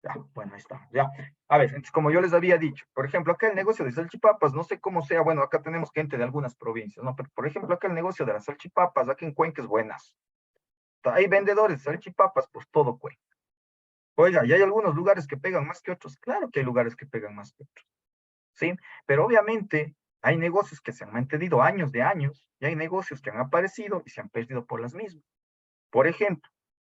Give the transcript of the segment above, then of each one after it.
Ya, bueno, ahí está. Ya. A ver, entonces, como yo les había dicho, por ejemplo, acá el negocio de salchipapas, no sé cómo sea, bueno, acá tenemos gente de algunas provincias, ¿no? Pero, por ejemplo, acá el negocio de las salchipapas, aquí en Cuenca es buenas. Hay vendedores de salchipapas por todo Cuenca. Oiga, y hay algunos lugares que pegan más que otros. Claro que hay lugares que pegan más que otros, ¿sí? Pero obviamente hay negocios que se han mantenido años de años y hay negocios que han aparecido y se han perdido por las mismas. Por ejemplo,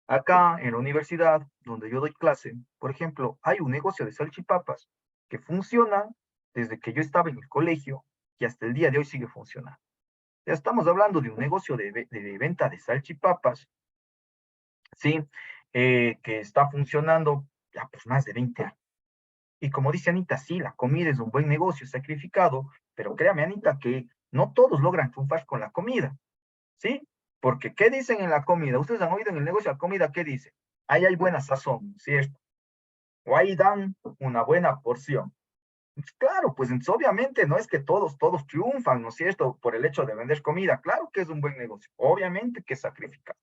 acá en la universidad donde yo doy clase, por ejemplo, hay un negocio de salchipapas que funciona desde que yo estaba en el colegio y hasta el día de hoy sigue funcionando. Ya estamos hablando de un negocio de venta de salchipapas, ¿sí? Que está funcionando ya pues más de 20 años. Y como dice Anita, sí, la comida es un buen negocio sacrificado, pero créame, Anita, que no todos logran triunfar con la comida, ¿sí? Porque, ¿qué dicen en la comida? Ustedes han oído en el negocio de la comida, ¿qué dicen? Ahí hay buena sazón, ¿cierto? O ahí dan una buena porción. Pues claro, pues entonces, obviamente no es que todos triunfan, ¿no es cierto? Por el hecho de vender comida. Claro que es un buen negocio, obviamente que es sacrificado,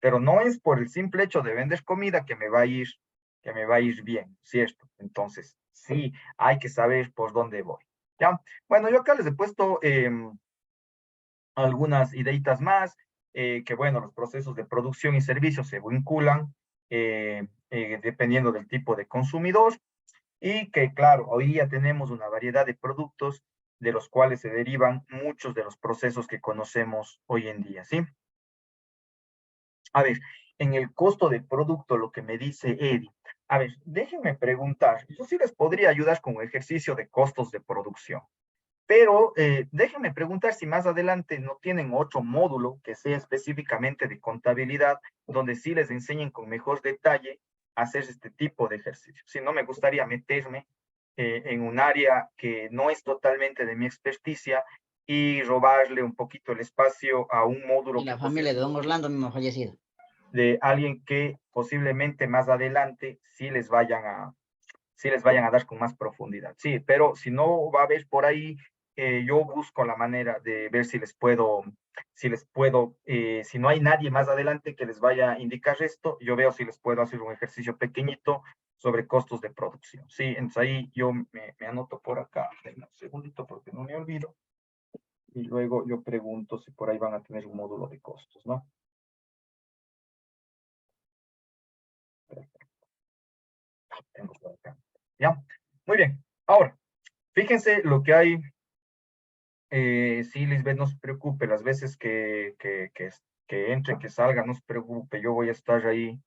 pero no es por el simple hecho de vender comida que me va a ir bien, ¿cierto? Entonces, sí, hay que saber por dónde voy. ¿Ya? Bueno, yo acá les he puesto algunas ideitas más, que bueno, los procesos de producción y servicios se vinculan dependiendo del tipo de consumidor y que claro, hoy día tenemos una variedad de productos de los cuales se derivan muchos de los procesos que conocemos hoy en día, ¿sí? A ver, en el costo del producto, lo que me dice Eddie. A ver, déjenme preguntar, yo sí les podría ayudar con un ejercicio de costos de producción, pero déjenme preguntar si más adelante no tienen otro módulo que sea específicamente de contabilidad, donde sí les enseñen con mejor detalle a hacer este tipo de ejercicios. Si no, me gustaría meterme en un área que no es totalmente de mi experticia y robarle un poquito el espacio a un Y módulo que la familia de posiblemente don Orlando mismo ha fallecido. de alguien que posiblemente más adelante sí les vayan a dar con más profundidad. Sí, pero si no va a haber por ahí, yo busco la manera de ver si no hay nadie más adelante que les vaya a indicar esto, yo veo si les puedo hacer un ejercicio pequeñito sobre costos de producción. Sí, entonces ahí yo me anoto por acá, un segundito porque no me olvido, y luego yo pregunto si por ahí van a tener un módulo de costos, ¿no? Tengo por acá. ¿Ya? Muy bien. Ahora, fíjense lo que hay. Sí, Lisbeth, no se preocupe. Las veces que entre, que salga, no se preocupe. Yo voy a estar ahí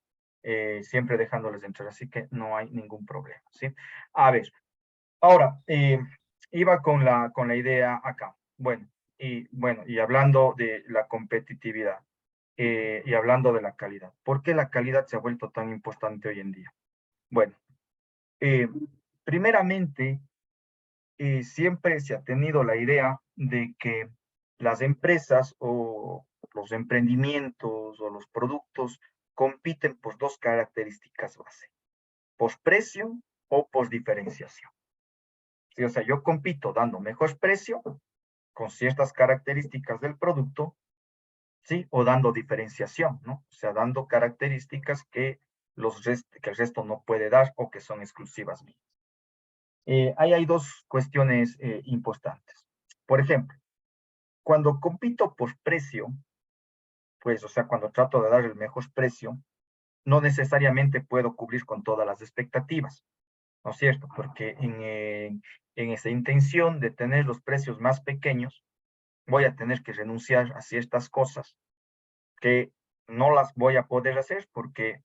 siempre dejándoles entrar, así que no hay ningún problema, ¿sí? A ver, ahora, iba con la idea acá. Bueno, y hablando de la competitividad y hablando de la calidad. ¿Por qué la calidad se ha vuelto tan importante hoy en día? Bueno, eh, primeramente, siempre se ha tenido la idea de que las empresas o los emprendimientos o los productos compiten por dos características base, por precio o por diferenciación. Sí, o sea, yo compito dando mejor precio con ciertas características del producto, ¿sí? O dando diferenciación, ¿no? O sea, dando características que el resto no puede dar o que son exclusivas mías. Ahí hay dos cuestiones importantes. Por ejemplo, cuando compito por precio, pues, o sea, cuando trato de dar el mejor precio, no necesariamente puedo cubrir con todas las expectativas, ¿no es cierto? Porque en esa intención de tener los precios más pequeños, voy a tener que renunciar a ciertas cosas que no las voy a poder hacer porque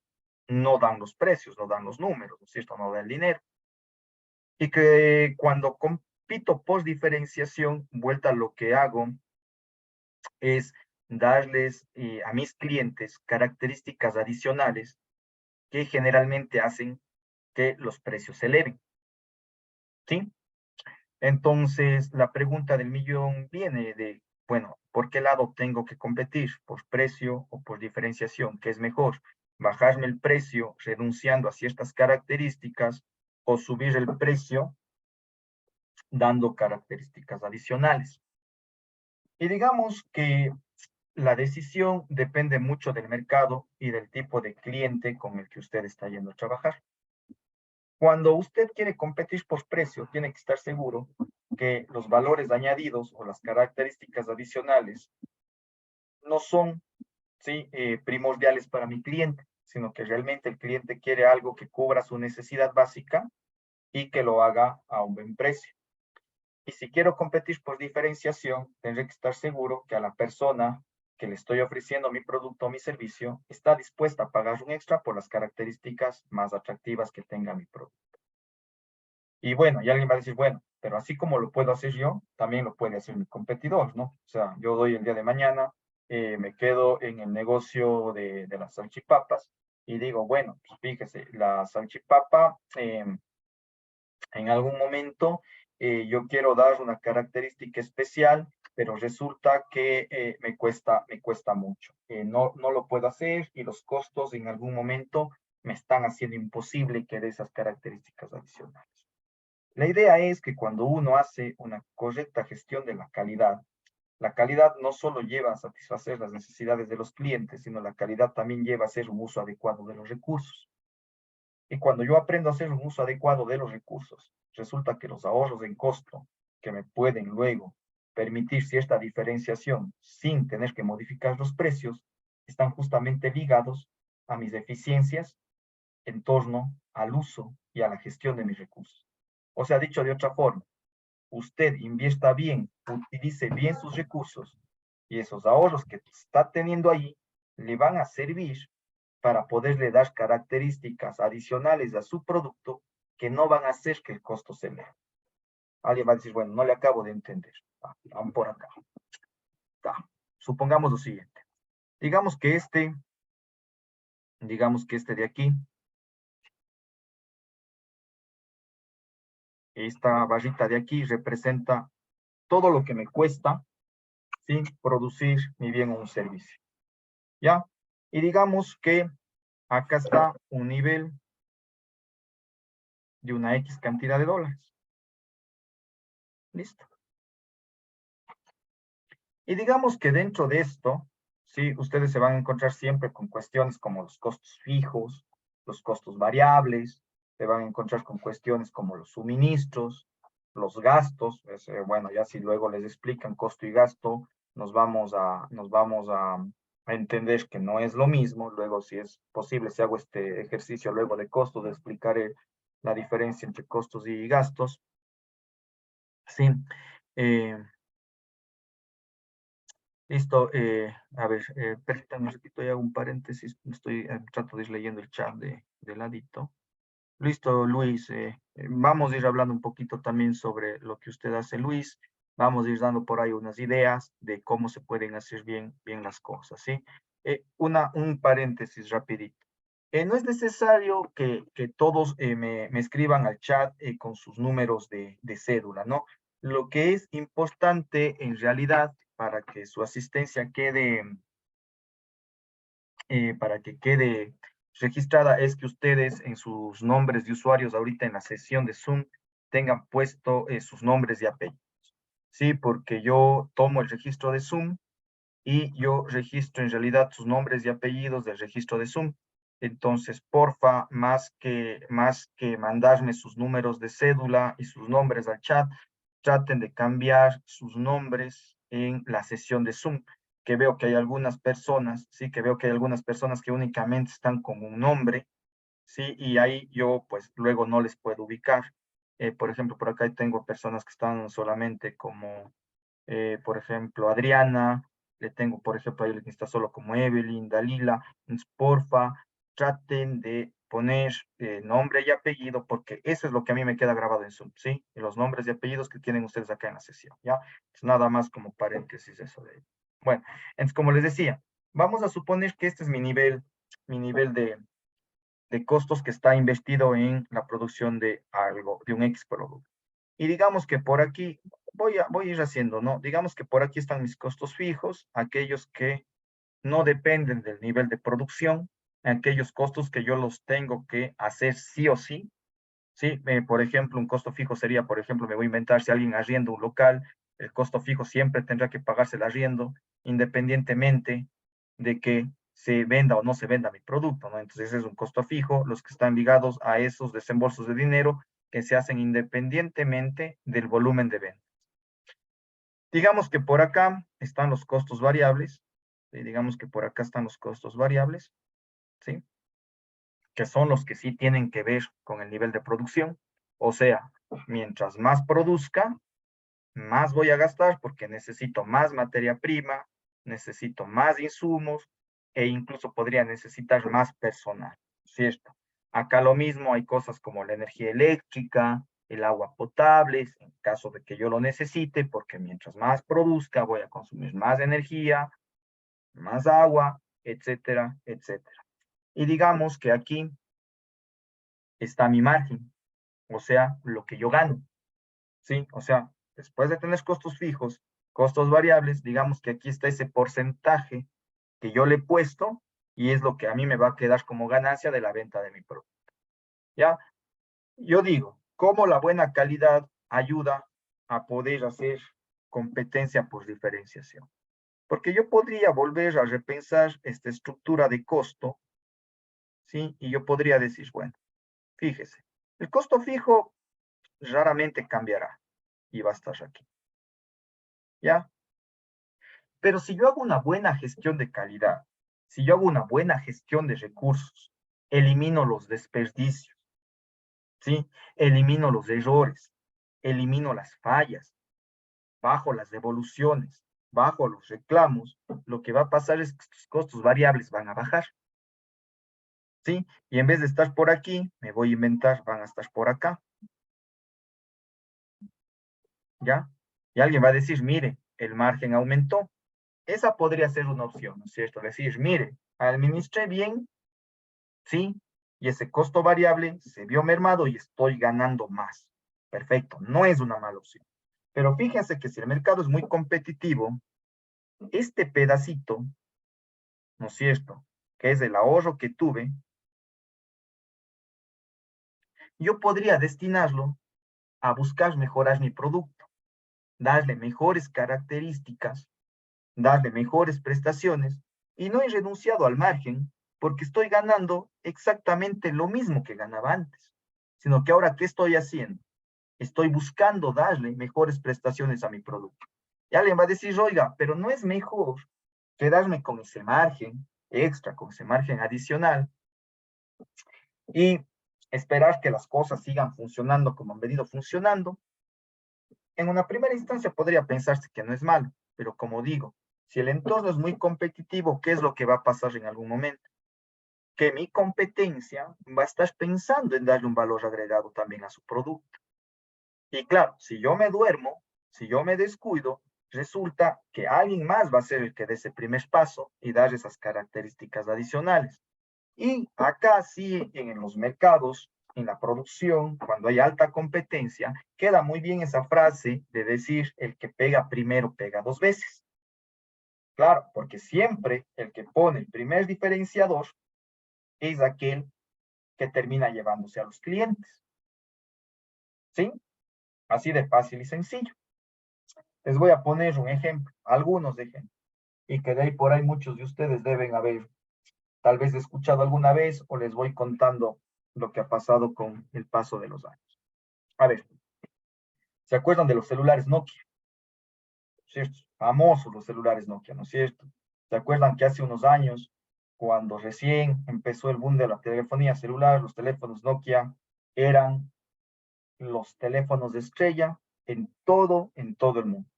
no dan los precios, no dan los números, ¿no es cierto? No da el dinero. Y que cuando compito por diferenciación, vuelta lo que hago es darles a mis clientes características adicionales que generalmente hacen que los precios se eleven, ¿sí? Entonces, la pregunta del millón viene de, bueno, ¿por qué lado tengo que competir? ¿Por precio o por diferenciación? ¿Qué es mejor? ¿Bajarme el precio renunciando a ciertas características o subir el precio dando características adicionales? Y digamos que la decisión depende mucho del mercado y del tipo de cliente con el que usted está yendo a trabajar. Cuando usted quiere competir por precio, tiene que estar seguro que los valores añadidos o las características adicionales no son, ¿sí? Primordiales para mi cliente, sino que realmente el cliente quiere algo que cubra su necesidad básica y que lo haga a un buen precio. Y si quiero competir por diferenciación, tendré que estar seguro que a la persona que le estoy ofreciendo mi producto o mi servicio está dispuesta a pagar un extra por las características más atractivas que tenga mi producto. Y bueno, y alguien va a decir, bueno, pero así como lo puedo hacer yo, también lo puede hacer mi competidor, ¿no? O sea, yo doy el día de mañana, me quedo en el negocio de las salchipapas y digo, bueno, pues fíjese, la salchipapa en algún momento yo quiero dar una característica especial, pero resulta que me cuesta mucho. No lo puedo hacer y los costos en algún momento me están haciendo imposible que dé esas características adicionales. La idea es que cuando uno hace una correcta gestión de la calidad no solo lleva a satisfacer las necesidades de los clientes, sino la calidad también lleva a hacer un uso adecuado de los recursos. Y cuando yo aprendo a hacer un uso adecuado de los recursos, resulta que los ahorros en costo que me pueden luego permitir cierta diferenciación sin tener que modificar los precios, están justamente ligados a mis eficiencias en torno al uso y a la gestión de mis recursos. O sea, dicho de otra forma, usted invierta bien, utilice bien sus recursos y esos ahorros que está teniendo ahí le van a servir para poderle dar características adicionales a su producto que no van a hacer que el costo se eleve. Alguien va a decir, bueno, no le acabo de entender. Vamos por acá. Supongamos lo siguiente. Digamos que este de aquí, esta barrita de aquí representa todo lo que me cuesta, ¿sí? Producir mi bien o un servicio. ¿Ya? Y digamos que acá está un nivel de una X cantidad de dólares. Listo. Y digamos que dentro de esto, sí, ustedes se van a encontrar siempre con cuestiones como los costos fijos, los costos variables, se van a encontrar con cuestiones como los suministros, los gastos, bueno, ya si luego les explican costo y gasto, nos vamos a entender que no es lo mismo. Luego, si es posible, si hago este ejercicio luego de costos, explicaré la diferencia entre costos y gastos. Sí. Listo, a ver, permítanme, repito, ya un paréntesis, trato de ir leyendo el chat de ladito. Listo, Luis, vamos a ir hablando un poquito también sobre lo que usted hace, Luis. Vamos a ir dando por ahí unas ideas de cómo se pueden hacer bien las cosas, ¿sí? Un paréntesis rapidito. No es necesario que todos me escriban al chat con sus números de cédula, ¿no? Lo que es importante en realidad para que su asistencia para que quede registrada es que ustedes en sus nombres de usuarios ahorita en la sesión de Zoom tengan puesto sus nombres y apellidos. Sí, porque yo tomo el registro de Zoom y yo registro en realidad sus nombres y apellidos del registro de Zoom. Entonces, porfa, más que mandarme sus números de cédula y sus nombres al chat, traten de cambiar sus nombres en la sesión de Zoom, que veo que hay algunas personas, sí, que veo que hay algunas personas que únicamente están con un nombre, sí, y ahí yo pues luego no les puedo ubicar. Por ejemplo, por acá tengo personas que están solamente como por ejemplo, Adriana, le tengo, por ejemplo, ahí que está solo como Evelyn, Dalila, entonces, porfa, traten de poner nombre y apellido, porque eso es lo que a mí me queda grabado en Zoom, ¿sí? Y los nombres y apellidos que tienen ustedes acá en la sesión, ¿ya? Es nada más como paréntesis eso de... Bueno, entonces, como les decía, vamos a suponer que este es mi nivel de costos que está investido en la producción de algo, de un X producto. Y digamos que por aquí, voy a ir haciendo, ¿no? Digamos que por aquí están mis costos fijos, aquellos que no dependen del nivel de producción, aquellos costos que yo los tengo que hacer sí o sí. Sí, por ejemplo, un costo fijo sería, por ejemplo, me voy a inventar, si alguien arrienda un local, el costo fijo siempre tendrá que pagarse el arriendo, independientemente de que se venda o no se venda mi producto, ¿no? Entonces ese es un costo fijo, los que están ligados a esos desembolsos de dinero que se hacen independientemente del volumen de venta. Digamos que por acá están los costos variables, ¿sí? Digamos que por acá están los costos variables, ¿sí? Que son los que sí tienen que ver con el nivel de producción. O sea, mientras más produzca, más voy a gastar porque necesito más materia prima, necesito más insumos e incluso podría necesitar más personal, ¿cierto? Acá lo mismo, hay cosas como la energía eléctrica, el agua potable, en caso de que yo lo necesite, porque mientras más produzca voy a consumir más energía, más agua, etcétera, etcétera. Y digamos que aquí está mi margen, o sea, lo que yo gano, ¿sí? O sea, después de tener costos fijos, costos variables, digamos que aquí está ese porcentaje que yo le he puesto y es lo que a mí me va a quedar como ganancia de la venta de mi producto. ¿Ya? Yo digo, ¿cómo la buena calidad ayuda a poder hacer competencia por diferenciación? Porque yo podría volver a repensar esta estructura de costo, ¿sí? Y yo podría decir, bueno, fíjese, el costo fijo raramente cambiará y va a estar aquí, ¿ya? Pero si yo hago una buena gestión de calidad, si yo hago una buena gestión de recursos, elimino los desperdicios, ¿sí? Elimino los errores, elimino las fallas, bajo las devoluciones, bajo los reclamos, lo que va a pasar es que estos costos variables van a bajar, ¿sí? Y en vez de estar por aquí, me voy a inventar, van a estar por acá, ¿ya? Y alguien va a decir, mire, el margen aumentó. Esa podría ser una opción, ¿no es cierto? Decir, mire, administré bien, ¿sí? Y ese costo variable se vio mermado y estoy ganando más. Perfecto, no es una mala opción. Pero fíjense que si el mercado es muy competitivo, este pedacito, ¿no es cierto? Que es el ahorro que tuve, yo podría destinarlo a buscar mejorar mi producto, darle mejores características, darle mejores prestaciones y no he renunciado al margen porque estoy ganando exactamente lo mismo que ganaba antes, sino que ahora, ¿qué estoy haciendo? Estoy buscando darle mejores prestaciones a mi producto. Y alguien va a decir, oiga, pero no es mejor quedarme con ese margen extra, con ese margen adicional y esperar que las cosas sigan funcionando como han venido funcionando. En una primera instancia podría pensarse que no es malo, pero como digo, si el entorno es muy competitivo, ¿qué es lo que va a pasar en algún momento? Que mi competencia va a estar pensando en darle un valor agregado también a su producto. Y claro, si yo me duermo, si yo me descuido, resulta que alguien más va a ser el que dé ese primer paso y dar esas características adicionales. Y acá sí, en los mercados, en la producción, cuando hay alta competencia, queda muy bien esa frase de decir el que pega primero pega dos veces. Claro, porque siempre el que pone el primer diferenciador es aquel que termina llevándose a los clientes. ¿Sí? Así de fácil y sencillo. Les voy a poner un ejemplo, algunos ejemplos, y que de ahí por ahí muchos de ustedes deben haber tal vez escuchado alguna vez o les voy contando lo que ha pasado con el paso de los años. A ver, ¿se acuerdan de los celulares Nokia? ¿Cierto? Famosos los celulares Nokia, ¿no es cierto? ¿Se acuerdan que hace unos años, cuando recién empezó el boom de la telefonía celular, los teléfonos Nokia eran los teléfonos de estrella en todo el mundo?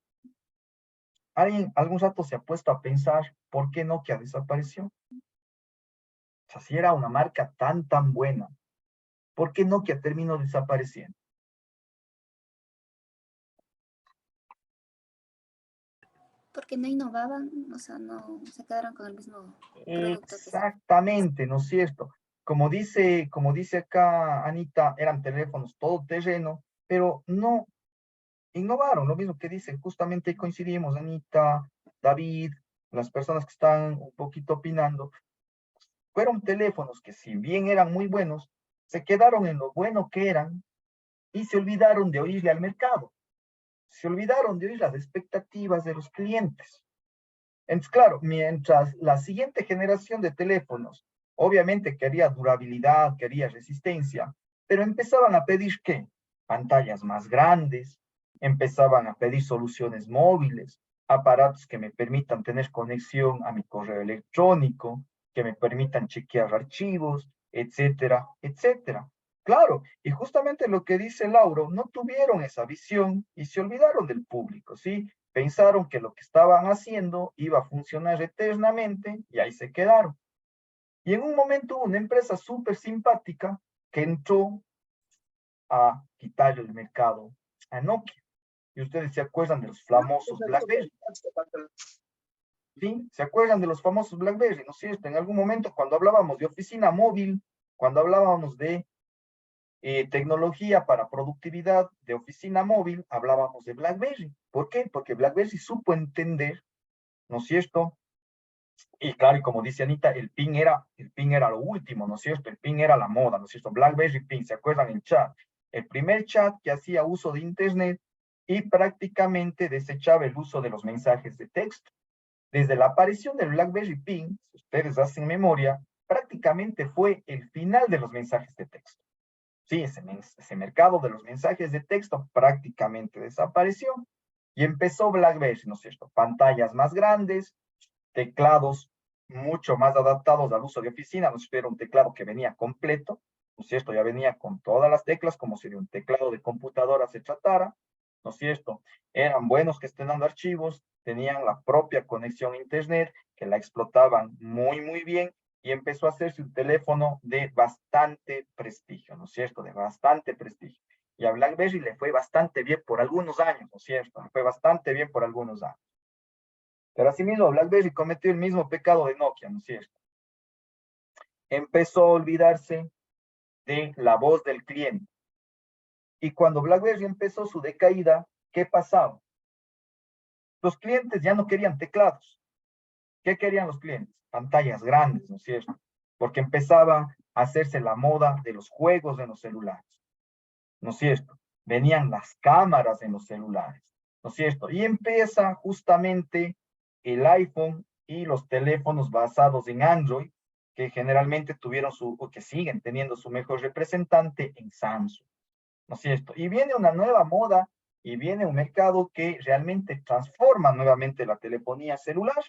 ¿Alguien algún rato se ha puesto a pensar por qué Nokia desapareció? O sea, si era una marca tan buena, ¿por qué Nokia terminó desapareciendo? Porque no innovaban, o sea, no se quedaron con el mismo producto que se... Exactamente, ¿no es cierto? Como dice acá Anita, eran teléfonos todoterreno, pero no innovaron, lo mismo que dice, justamente coincidimos, Anita, David, las personas que están un poquito opinando, fueron teléfonos que si bien eran muy buenos, se quedaron en lo bueno que eran y se olvidaron de oírle al mercado, se olvidaron de oír las expectativas de los clientes. Entonces, claro, mientras la siguiente generación de teléfonos, obviamente quería durabilidad, quería resistencia, pero empezaban a pedir ¿qué? Pantallas más grandes, empezaban a pedir soluciones móviles, aparatos que me permitan tener conexión a mi correo electrónico, que me permitan chequear archivos, etcétera, etcétera. Claro, y justamente lo que dice Lauro, no tuvieron esa visión y se olvidaron del público, ¿sí? Pensaron que lo que estaban haciendo iba a funcionar eternamente y ahí se quedaron. Y en un momento una empresa súper simpática que entró a quitar el mercado a Nokia. Y ustedes se acuerdan de los famosos BlackBerry. ¿Sí? ¿Se acuerdan de los famosos BlackBerry? ¿No es cierto? En algún momento cuando hablábamos de oficina móvil, cuando hablábamos de tecnología para productividad de oficina móvil, hablábamos de BlackBerry. ¿Por qué? Porque BlackBerry supo entender, ¿no es cierto? Y claro, y como dice Anita, el ping era lo último, ¿no es cierto? El ping era la moda, ¿no es cierto? BlackBerry ping, ¿se acuerdan el chat? El primer chat que hacía uso de Internet y prácticamente desechaba el uso de los mensajes de texto. Desde la aparición del BlackBerry ping, si ustedes hacen memoria, prácticamente fue el final de los mensajes de texto. Sí, ese mercado de los mensajes de texto prácticamente desapareció y empezó BlackBerry, ¿no es cierto? Pantallas más grandes, teclados mucho más adaptados al uso de oficina, ¿no es cierto? Era un teclado que venía completo, ¿no es cierto? Ya venía con todas las teclas, como si de un teclado de computadora se tratara, ¿no es cierto? Eran buenos gestionando archivos, tenían la propia conexión a Internet, que la explotaban muy, muy bien, y empezó a hacerse un teléfono de bastante prestigio, ¿no es cierto? De bastante prestigio. Y a BlackBerry le fue bastante bien por algunos años, ¿no es cierto? Le fue bastante bien por algunos años. Pero asimismo, BlackBerry cometió el mismo pecado de Nokia, ¿no es cierto? Empezó a olvidarse de la voz del cliente. Y cuando BlackBerry empezó su decaída, ¿qué pasaba? Los clientes ya no querían teclados. ¿Qué querían los clientes? Pantallas grandes, ¿no es cierto? Porque empezaba a hacerse la moda de los juegos en los celulares, ¿no es cierto? Venían las cámaras en los celulares, ¿no es cierto? Y empieza justamente el iPhone y los teléfonos basados en Android, que generalmente tuvieron o que siguen teniendo su mejor representante en Samsung, ¿no es cierto? Y viene una nueva moda y viene un mercado que realmente transforma nuevamente la telefonía celular,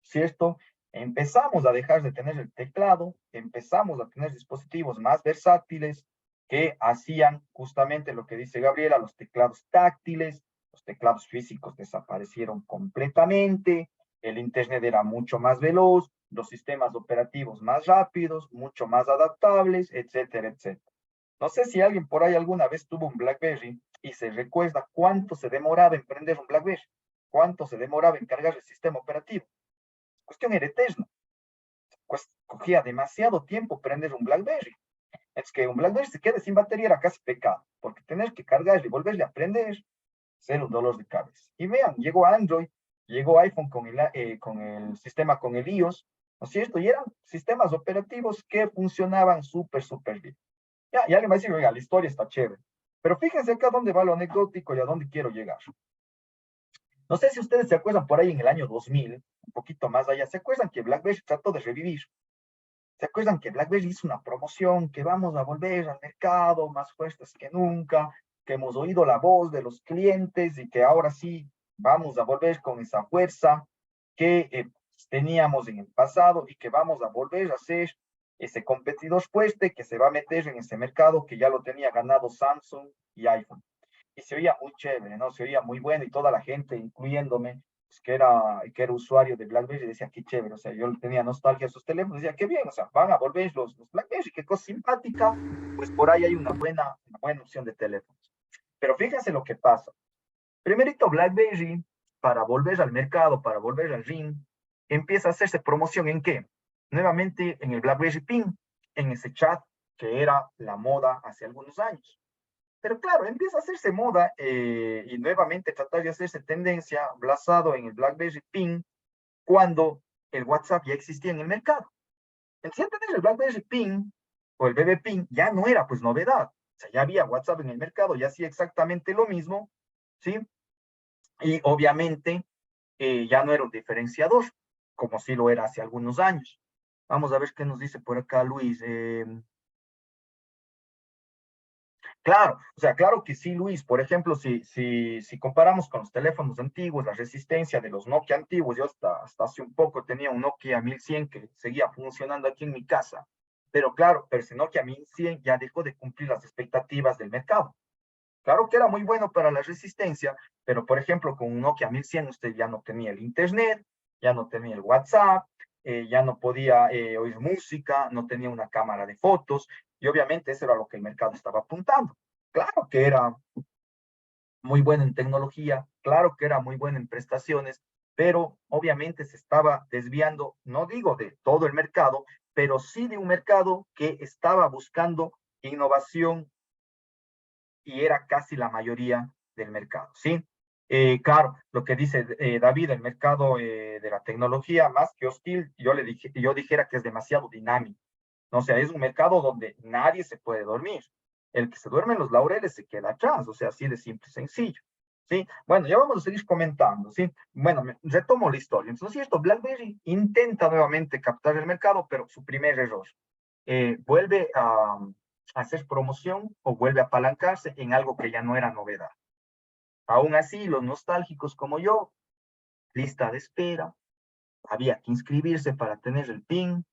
¿cierto? Empezamos a dejar de tener el teclado, empezamos a tener dispositivos más versátiles que hacían justamente lo que dice Gabriela, los teclados táctiles, los teclados físicos desaparecieron completamente, el Internet era mucho más veloz, los sistemas operativos más rápidos, mucho más adaptables, etcétera, etcétera. No sé si alguien por ahí alguna vez tuvo un BlackBerry y se recuerda cuánto se demoraba en prender un BlackBerry, cuánto se demoraba en cargar el sistema operativo. Cuestión era eterna. Pues cogía demasiado tiempo prender un BlackBerry. Es que un BlackBerry se quede sin batería era casi pecado, porque tener que cargarle y volverle a prender, ser un dolor de cabeza. Y vean, llegó Android, llegó iPhone con el sistema, con el iOS, ¿no es cierto? Y eran sistemas operativos que funcionaban súper, súper bien. Ya, y alguien va a decir, oiga, la historia está chévere. Pero fíjense acá dónde va lo anecdótico y a dónde quiero llegar. No sé si ustedes se acuerdan por ahí en el año 2000, un poquito más allá, ¿se acuerdan que BlackBerry trató de revivir? ¿Se acuerdan que BlackBerry hizo una promoción, que vamos a volver al mercado más fuertes que nunca, que hemos oído la voz de los clientes y que ahora sí vamos a volver con esa fuerza que teníamos en el pasado y que vamos a volver a ser ese competidor fuerte que se va a meter en ese mercado que ya lo tenía ganado Samsung y iPhone? Y se oía muy chévere, ¿no? Se oía muy bueno y toda la gente, incluyéndome, pues, que era usuario de BlackBerry, decía, qué chévere, o sea, yo tenía nostalgia a sus teléfonos, decía, qué bien, o sea, van a volver los BlackBerry, qué cosa simpática, pues por ahí hay una buena opción de teléfonos. Pero fíjense lo que pasa. Primerito, BlackBerry, para volver al mercado, para volver al ring, empieza a hacerse promoción ¿en qué? Nuevamente en el BlackBerry Ping, en ese chat que era la moda hace algunos años. Pero claro, empieza a hacerse moda y nuevamente tratar de hacerse tendencia basado en el BlackBerry Ping cuando el WhatsApp ya existía en el mercado. Entonces, el BlackBerry Ping o el BB Ping ya no era pues novedad. O sea, ya había WhatsApp en el mercado, ya hacía exactamente lo mismo, ¿sí? Y obviamente ya no era un diferenciador, como sí lo era hace algunos años. Vamos a ver qué nos dice por acá Luis. Claro, o sea, claro que sí, Luis. Por ejemplo, si comparamos con los teléfonos antiguos, la resistencia de los Nokia antiguos, yo hasta hace un poco tenía un Nokia 1100 que seguía funcionando aquí en mi casa. Pero claro, pero ese Nokia 1100 ya dejó de cumplir las expectativas del mercado. Claro que era muy bueno para la resistencia, pero por ejemplo, con un Nokia 1100 usted ya no tenía el internet, ya no tenía el WhatsApp, ya no podía oír música, no tenía una cámara de fotos, y obviamente eso era lo que el mercado estaba apuntando. Claro que era muy bueno en tecnología, claro que era muy bueno en prestaciones, pero obviamente se estaba desviando, no digo de todo el mercado, pero sí de un mercado que estaba buscando innovación y era casi la mayoría del mercado, ¿sí? Claro, lo que dice David, el mercado de la tecnología, más que hostil, yo dijera que es demasiado dinámico. ¿No? O sea, es un mercado donde nadie se puede dormir. El que se duerme en los laureles se queda atrás, o sea, así de simple y sencillo. ¿Sí? Bueno, ya vamos a seguir comentando, ¿sí? Bueno, retomo la historia. Entonces, esto, BlackBerry intenta nuevamente captar el mercado, pero su primer error. Vuelve a hacer promoción o vuelve a apalancarse en algo que ya no era novedad. Aún así, los nostálgicos como yo, lista de espera, había que inscribirse para tener el PIN,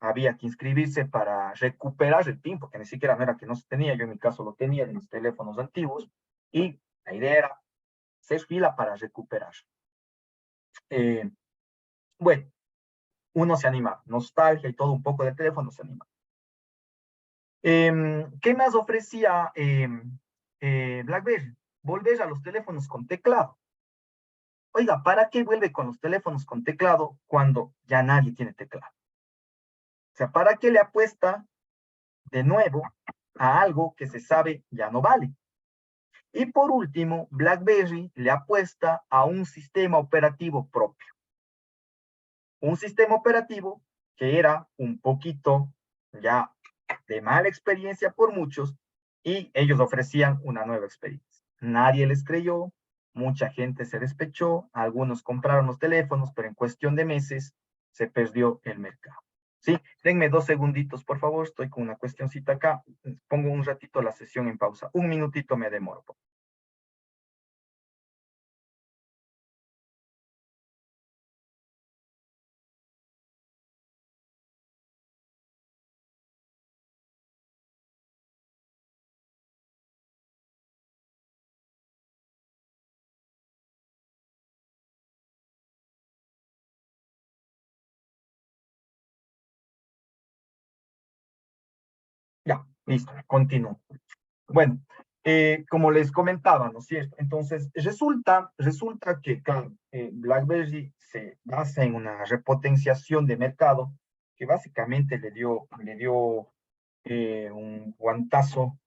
había que inscribirse para recuperar el PIN, porque ni siquiera no era que no se tenía, yo en mi caso lo tenía en mis teléfonos antiguos, y la idea era hacer fila para recuperar. Eh, bueno, uno se anima, nostalgia y todo un poco del teléfono se anima. ¿Qué más ofrecía BlackBerry? Volver a los teléfonos con teclado. Oiga, ¿para qué vuelve con los teléfonos con teclado cuando ya nadie tiene teclado? O sea, ¿para qué le apuesta de nuevo a algo que se sabe ya no vale? Y por último, BlackBerry le apuesta a un sistema operativo propio. Un sistema operativo que era un poquito ya de mala experiencia por muchos y ellos ofrecían una nueva experiencia. Nadie les creyó, mucha gente se despechó, algunos compraron los teléfonos, pero en cuestión de meses se perdió el mercado. Sí, denme 2 segunditos, por favor, estoy con una cuestioncita acá, pongo un ratito la sesión en pausa, un minutito me demoro. Ya, listo, continúo. Bueno, como les comentaba, ¿no es cierto? Entonces, resulta que claro, BlackBerry se basa en una repotenciación de mercado que básicamente le dio un guantazo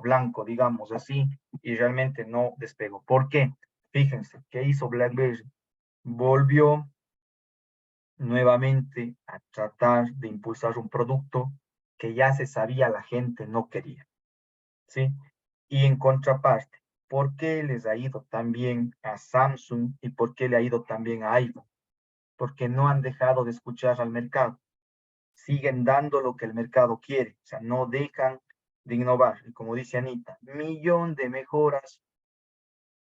blanco, digamos así, y realmente no despegó. ¿Por qué? Fíjense, ¿qué hizo BlackBerry? Volvió nuevamente a tratar de impulsar un producto que ya se sabía la gente no quería. ¿Sí? Y en contraparte, ¿por qué les ha ido tan bien a Samsung y por qué le ha ido tan bien a iPhone? Porque no han dejado de escuchar al mercado. Siguen dando lo que el mercado quiere, o sea, no dejan de innovar. Y como dice Anita, millón de mejoras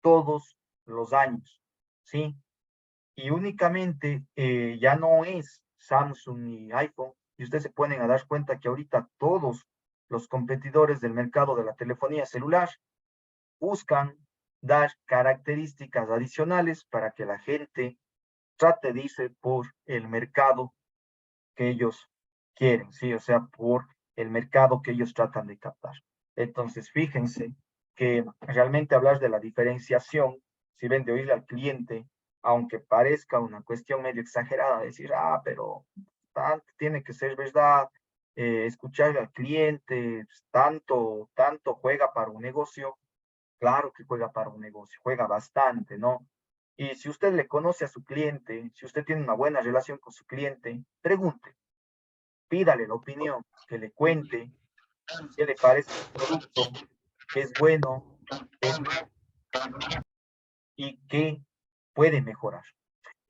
todos los años, ¿sí? Y únicamente ya no es Samsung ni iPhone, y ustedes se pueden a dar cuenta que ahorita todos los competidores del mercado de la telefonía celular buscan dar características adicionales para que la gente trate de irse por el mercado que ellos quieren, ¿sí? O sea, por el mercado que ellos tratan de captar. Entonces, fíjense que realmente hablar de la diferenciación, si ven de oírle al cliente, aunque parezca una cuestión medio exagerada, decir, pero tiene que ser verdad, escuchar al cliente, pues, tanto juega para un negocio. Claro que juega para un negocio, juega bastante, ¿no? Y si usted le conoce a su cliente, si usted tiene una buena relación con su cliente, pregunte, pídale la opinión, que le cuente qué le parece su producto, qué es bueno, qué es y qué puede mejorar.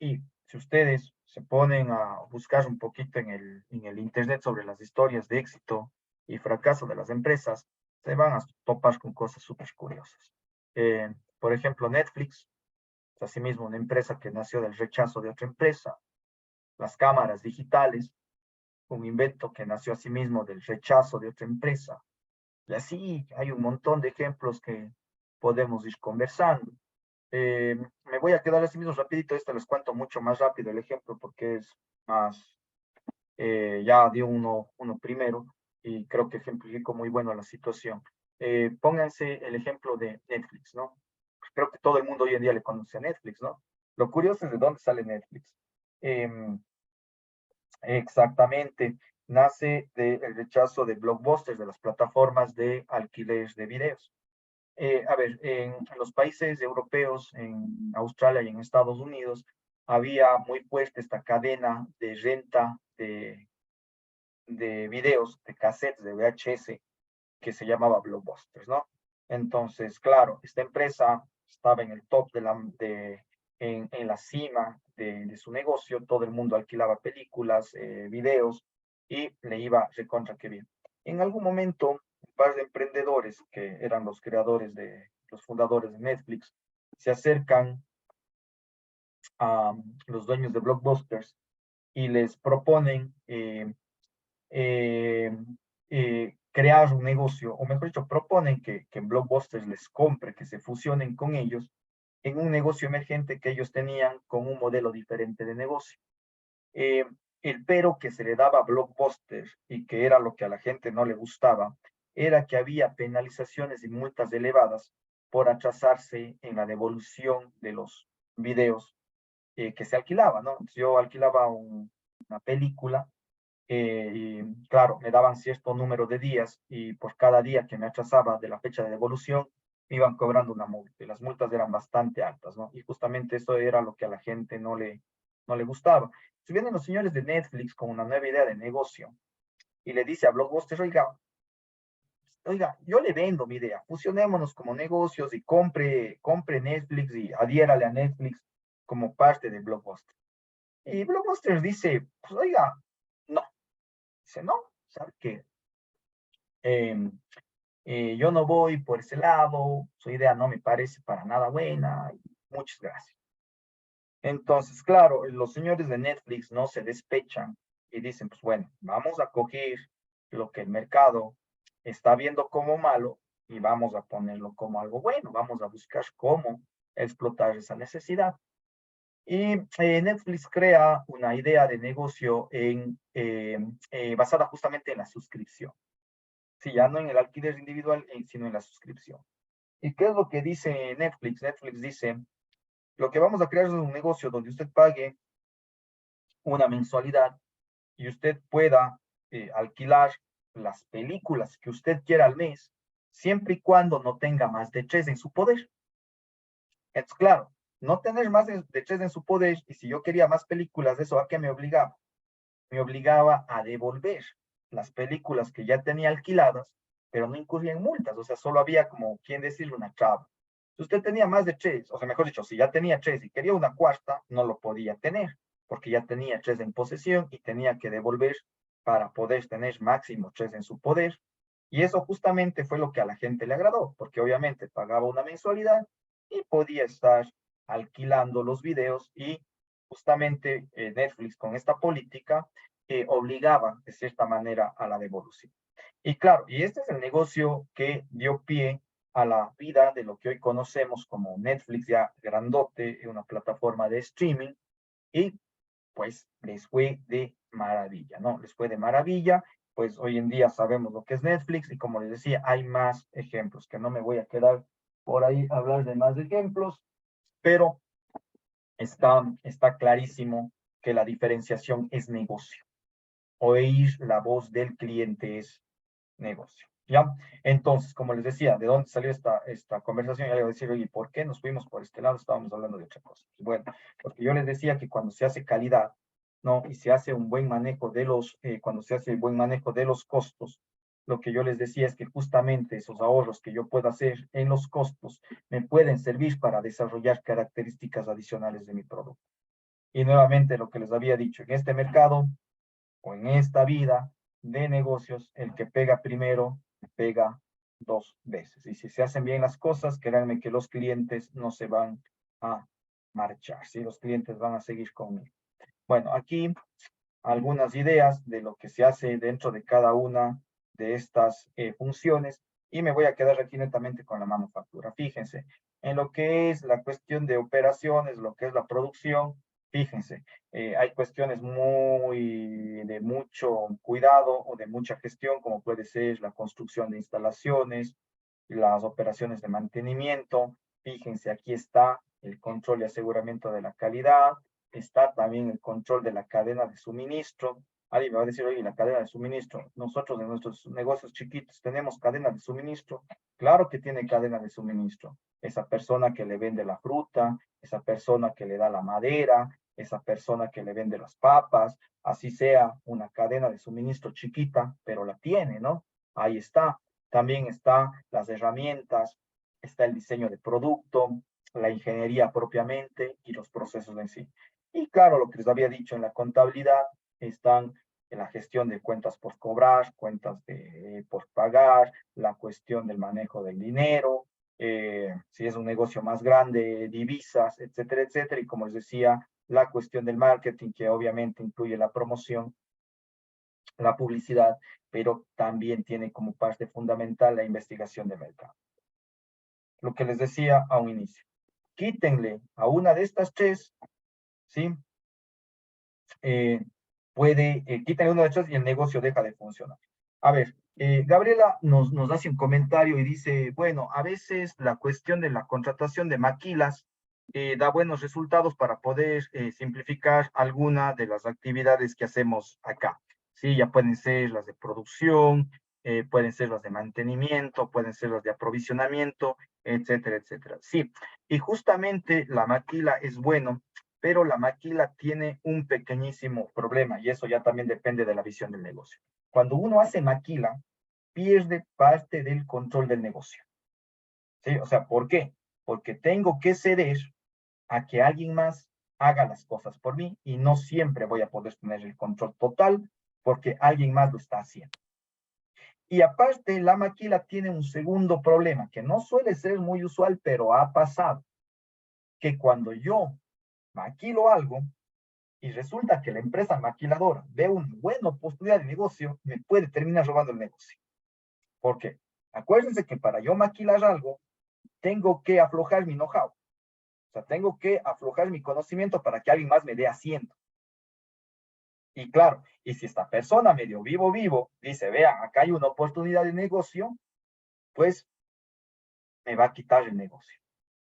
Y si ustedes se ponen a buscar un poquito en el internet sobre las historias de éxito y fracaso de las empresas, se van a topar con cosas súper curiosas. Por ejemplo, Netflix, es asimismo una empresa que nació del rechazo de otra empresa. Las cámaras digitales, un invento que nació asimismo del rechazo de otra empresa. Y así hay un montón de ejemplos que podemos ir conversando. Me voy a quedar así mismo rapidito, esto les cuento mucho más rápido el ejemplo porque es más, ya dio uno primero y creo que ejemplifico muy bueno la situación. Pónganse el ejemplo de Netflix, ¿no? Creo que todo el mundo hoy en día le conoce a Netflix, ¿no? Lo curioso es de dónde sale Netflix. Exactamente, nace del rechazo de Blockbuster, de las plataformas de alquiler de videos. A ver, en los países europeos, en Australia y en Estados Unidos, había muy fuerte esta cadena de renta de videos, de cassettes, de VHS, que se llamaba Blockbusters, ¿no? Entonces, claro, esta empresa estaba en el top en la cima de su negocio, todo el mundo alquilaba películas, videos, y le iba recontra que bien. En algún momento, un par de emprendedores que eran los creadores los fundadores de Netflix, se acercan a los dueños de Blockbusters y les proponen eh, crear un negocio, o mejor dicho, proponen que Blockbusters les compre, que se fusionen con ellos en un negocio emergente que ellos tenían con un modelo diferente de negocio. Eh, el pero que se le daba a Blockbuster y que era lo que a la gente no le gustaba, era que había penalizaciones y multas elevadas por atrasarse en la devolución de los videos que se alquilaban, ¿no? Entonces, yo alquilaba una película y claro, me daban cierto número de días y por cada día que me atrasaba de la fecha de devolución, me iban cobrando una multa y las multas eran bastante altas, ¿no? Y justamente eso era lo que a la gente no le gustaba. Si vienen los señores de Netflix con una nueva idea de negocio y le dice a Blockbuster, oiga, yo le vendo mi idea, fusionémonos como negocios y compre Netflix y adhiérale a Netflix como parte de Blockbuster. Y Blockbuster dice, pues oiga, no, dice, no, ¿sabe qué? Eh, yo no voy por ese lado, su idea no me parece para nada buena, muchas gracias. Entonces, claro, los señores de Netflix no se despechan y dicen, pues bueno, vamos a coger lo que el mercado está viendo como malo y vamos a ponerlo como algo bueno, vamos a buscar cómo explotar esa necesidad. Y Netflix crea una idea de negocio basada justamente en la suscripción. Sí, ya no en el alquiler individual, sino en la suscripción. ¿Y qué es lo que dice Netflix? Netflix dice, lo que vamos a crear es un negocio donde usted pague una mensualidad y usted pueda alquilar las películas que usted quiera al mes, siempre y cuando no tenga más de 3 en su poder. Es claro, no tener más de 3 en su poder, y si yo quería más películas de eso, ¿a qué me obligaba? Me obligaba a devolver las películas que ya tenía alquiladas, pero no incurría en multas, o sea, solo había como, quien decirle, una traba. Si usted tenía más de 3, o sea, mejor dicho, si ya tenía 3 y quería una cuarta, no lo podía tener, porque ya tenía 3 en posesión y tenía que devolver para poder tener máximo 3 en su poder. Y eso justamente fue lo que a la gente le agradó, porque obviamente pagaba una mensualidad y podía estar alquilando los videos y justamente Netflix con esta política obligaba de cierta manera a la devolución. Y claro, y este es el negocio que dio pie a la vida de lo que hoy conocemos como Netflix, ya grandote, una plataforma de streaming, y pues les fue de maravilla, ¿no? Les fue de maravilla, pues hoy en día sabemos lo que es Netflix y como les decía, hay más ejemplos, que no me voy a quedar por ahí a hablar de más ejemplos, pero está clarísimo que la diferenciación es negocio. Oír la voz del cliente es negocio. ¿Ya? Entonces, como les decía, ¿de dónde salió esta conversación? Ya le voy a decir, oye, ¿por qué nos fuimos por este lado? Estábamos hablando de otra cosa. Bueno, porque yo les decía que cuando se hace calidad, ¿no? Y se hace un buen manejo cuando se hace buen manejo de los costos, lo que yo les decía es que justamente esos ahorros que yo pueda hacer en los costos me pueden servir para desarrollar características adicionales de mi producto. Y nuevamente lo que les había dicho, en este mercado o en esta vida de negocios, el que pega primero, pega dos veces. Y si se hacen bien las cosas, créanme que los clientes no se van a marchar, ¿sí? Los clientes van a seguir conmigo. Bueno, aquí algunas ideas de lo que se hace dentro de cada una de estas funciones y me voy a quedar aquí netamente con la manufactura. Fíjense, en lo que es la cuestión de operaciones, lo que es la producción, fíjense, hay cuestiones de mucho cuidado o de mucha gestión, como puede ser la construcción de instalaciones, las operaciones de mantenimiento. Fíjense, aquí está el control y aseguramiento de la calidad, está también el control de la cadena de suministro. Alguien me va a decir, oye, la cadena de suministro, nosotros en nuestros negocios chiquitos tenemos cadena de suministro. Claro que tiene cadena de suministro. Esa persona que le vende la fruta, esa persona que le da la madera, esa persona que le vende las papas, así sea una cadena de suministro chiquita, pero la tiene, ¿no? Ahí está. También está las herramientas, está el diseño de producto, la ingeniería propiamente y los procesos en sí. Y claro, lo que les había dicho en la contabilidad, están en la gestión de cuentas por cobrar, cuentas por pagar, la cuestión del manejo del dinero, si es un negocio más grande, divisas, etcétera, etcétera. Y como les decía, la cuestión del marketing, que obviamente incluye la promoción, la publicidad, pero también tiene como parte fundamental la investigación de mercado. Lo que les decía a un inicio. Quítenle a una de estas tres, ¿sí? Quítenle una de estas y el negocio deja de funcionar. A ver, Gabriela nos hace un comentario y dice, bueno, a veces la cuestión de la contratación de maquilas da buenos resultados para poder simplificar alguna de las actividades que hacemos acá. Sí, ya pueden ser las de producción, pueden ser las de mantenimiento, pueden ser las de aprovisionamiento, etcétera, etcétera. Sí, y justamente la maquila es bueno, pero la maquila tiene un pequeñísimo problema y eso ya también depende de la visión del negocio. Cuando uno hace maquila, pierde parte del control del negocio. ¿Sí? O sea, ¿por qué? Porque tengo que ceder a que alguien más haga las cosas por mí y no siempre voy a poder tener el control total porque alguien más lo está haciendo. Y aparte, la maquila tiene un segundo problema que no suele ser muy usual, pero ha pasado, que cuando yo maquilo algo y resulta que la empresa maquiladora ve una buena oportunidad de negocio, me puede terminar robando el negocio. ¿Por qué? Acuérdense que para yo maquilar algo, tengo que aflojar mi know-how. O sea, tengo que aflojar mi conocimiento para que alguien más me dé haciendo. Y claro, y si esta persona medio vivo, dice, vea, acá hay una oportunidad de negocio, pues me va a quitar el negocio.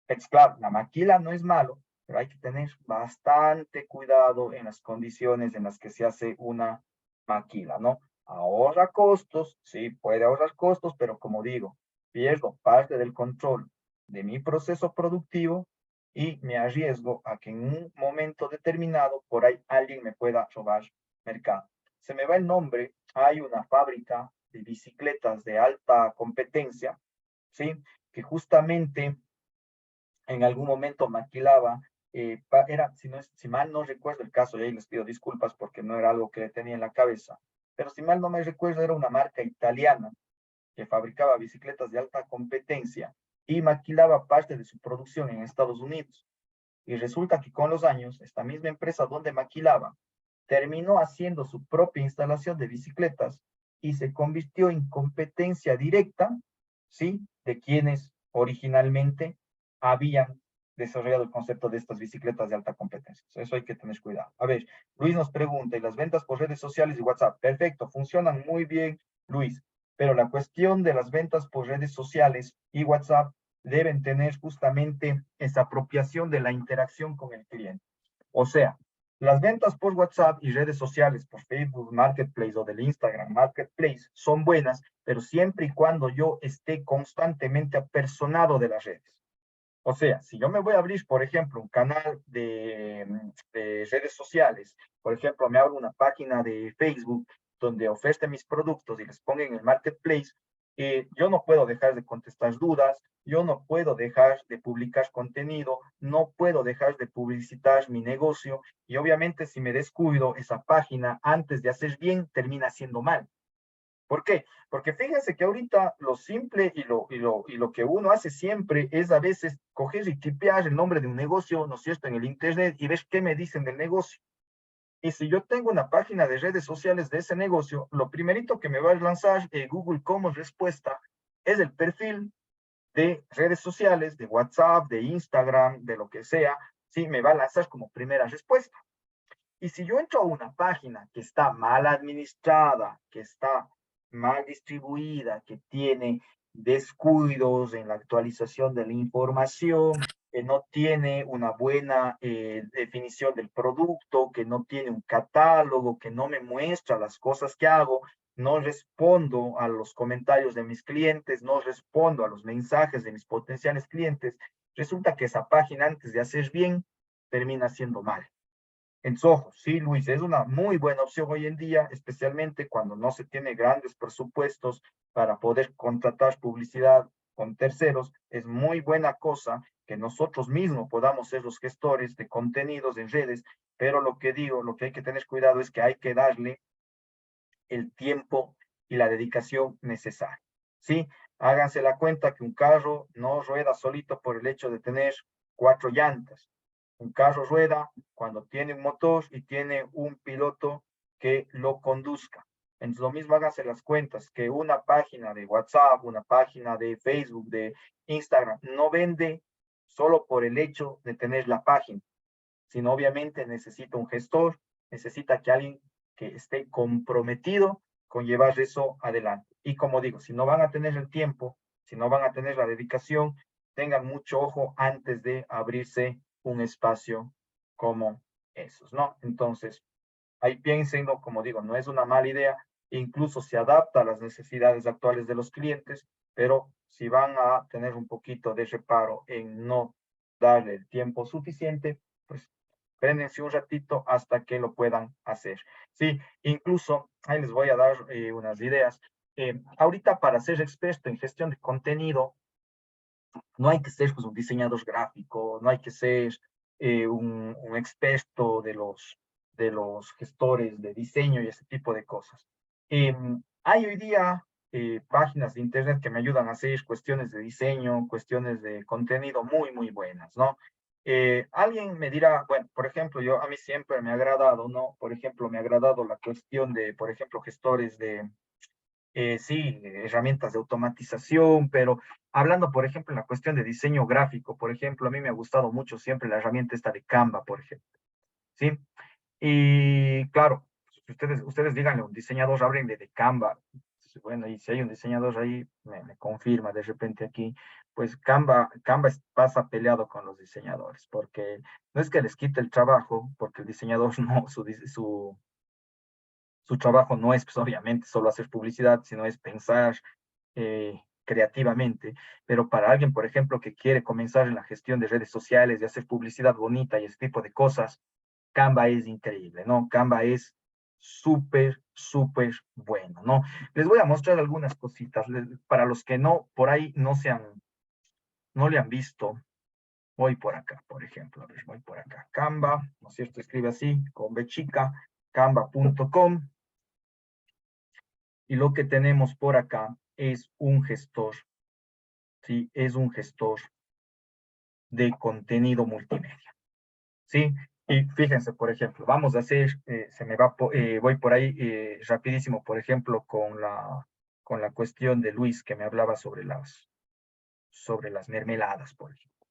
Es claro, la maquila no es malo, pero hay que tener bastante cuidado en las condiciones en las que se hace una maquila, ¿no? Ahorra costos, sí, puede ahorrar costos, pero como digo, pierdo parte del control de mi proceso productivo y me arriesgo a que en un momento determinado por ahí alguien me pueda robar mercado. Se me va el nombre, hay una fábrica de bicicletas de alta competencia, ¿sí? Que justamente en algún momento maquilaba, si mal no recuerdo el caso, y ahí les pido disculpas porque no era algo que tenía en la cabeza, pero si mal no me recuerdo, era una marca italiana que fabricaba bicicletas de alta competencia y maquilaba parte de su producción en Estados Unidos. Y resulta que con los años, esta misma empresa donde maquilaba terminó haciendo su propia instalación de bicicletas y se convirtió en competencia directa, ¿sí? De quienes originalmente habían desarrollado el concepto de estas bicicletas de alta competencia. Eso hay que tener cuidado. A ver, Luis nos pregunta, ¿y las ventas por redes sociales y WhatsApp? Perfecto, funcionan muy bien, Luis, pero la cuestión de las ventas por redes sociales y WhatsApp deben tener justamente esa apropiación de la interacción con el cliente. O sea, las ventas por WhatsApp y redes sociales, por Facebook Marketplace o del Instagram Marketplace, son buenas, pero siempre y cuando yo esté constantemente apersonado de las redes. O sea, si yo me voy a abrir, por ejemplo, un canal de redes sociales, por ejemplo, me abro una página de Facebook donde oferte mis productos y les ponga en el marketplace, yo no puedo dejar de contestar dudas, yo no puedo dejar de publicar contenido, no puedo dejar de publicitar mi negocio y obviamente si me descuido, esa página antes de hacer bien termina haciendo mal. ¿Por qué? Porque fíjense que ahorita lo simple y lo que uno hace siempre es a veces coger y tipear el nombre de un negocio, ¿no es cierto?, en el internet y ver qué me dicen del negocio. Y si yo tengo una página de redes sociales de ese negocio, lo primerito que me va a lanzar Google como respuesta es el perfil de redes sociales, de WhatsApp, de Instagram, de lo que sea, sí, me va a lanzar como primera respuesta. Y si yo entro a una página que está mal administrada, que está mal distribuida, que tiene descuidos en la actualización de la información, que no tiene una buena definición del producto, que no tiene un catálogo, que no me muestra las cosas que hago, no respondo a los comentarios de mis clientes, no respondo a los mensajes de mis potenciales clientes, resulta que esa página antes de hacer bien termina siendo mal. En Soho, sí, Luis, es una muy buena opción hoy en día, especialmente cuando no se tiene grandes presupuestos para poder contratar publicidad con terceros. Es muy buena cosa que nosotros mismos podamos ser los gestores de contenidos en redes, pero lo que digo, lo que hay que tener cuidado es que hay que darle el tiempo y la dedicación necesaria. ¿Sí? Háganse la cuenta que un carro no rueda solito por el hecho de tener 4 llantas. Un carro rueda cuando tiene un motor y tiene un piloto que lo conduzca. Entonces, lo mismo háganse las cuentas, que una página de WhatsApp, una página de Facebook, de Instagram, no vende solo por el hecho de tener la página, sino obviamente necesita un gestor, necesita que alguien que esté comprometido con llevar eso adelante. Y como digo, si no van a tener el tiempo, si no van a tener la dedicación, tengan mucho ojo antes de abrirse un espacio como esos, ¿no? Entonces, ahí piensen, ¿no? Como digo, no es una mala idea, incluso se adapta a las necesidades actuales de los clientes, pero si van a tener un poquito de reparo en no darle el tiempo suficiente, pues préndense un ratito hasta que lo puedan hacer. Sí, incluso, ahí les voy a dar unas ideas. Ahorita para ser experto en gestión de contenido, no hay que ser pues, un diseñador gráfico, no hay que ser un experto de los gestores de diseño y ese tipo de cosas. Hay hoy día páginas de internet que me ayudan a hacer cuestiones de diseño, cuestiones de contenido muy, muy buenas, ¿no? Alguien me dirá, bueno, por ejemplo, a mí siempre me ha agradado, ¿no? Por ejemplo, me ha agradado la cuestión de, por ejemplo, gestores de, sí, herramientas de automatización, pero hablando, por ejemplo, en la cuestión de diseño gráfico, por ejemplo, a mí me ha gustado mucho siempre la herramienta esta de Canva, por ejemplo, ¿sí? Y claro, si ustedes díganle a un diseñador, háblenle de Canva. Bueno, y si hay un diseñador ahí, me confirma de repente aquí, pues Canva pasa peleado con los diseñadores, porque no es que les quite el trabajo, porque el diseñador no, su trabajo no es, pues, obviamente, solo hacer publicidad, sino es pensar creativamente. Pero para alguien, por ejemplo, que quiere comenzar en la gestión de redes sociales, de hacer publicidad bonita y ese tipo de cosas, Canva es increíble, ¿no? Canva es súper, súper bueno, ¿no? Les voy a mostrar algunas cositas. Para los que no, por ahí no le han visto, voy por acá, por ejemplo, a ver, voy por acá. Canva, ¿no es cierto? Escribe así, con B chica, canva.com. Y lo que tenemos por acá es un gestor, ¿sí? Es un gestor de contenido multimedia, ¿sí? Y fíjense, por ejemplo, vamos a hacer, voy por ahí rapidísimo, por ejemplo, con la cuestión de Luis que me hablaba sobre las mermeladas, por ejemplo.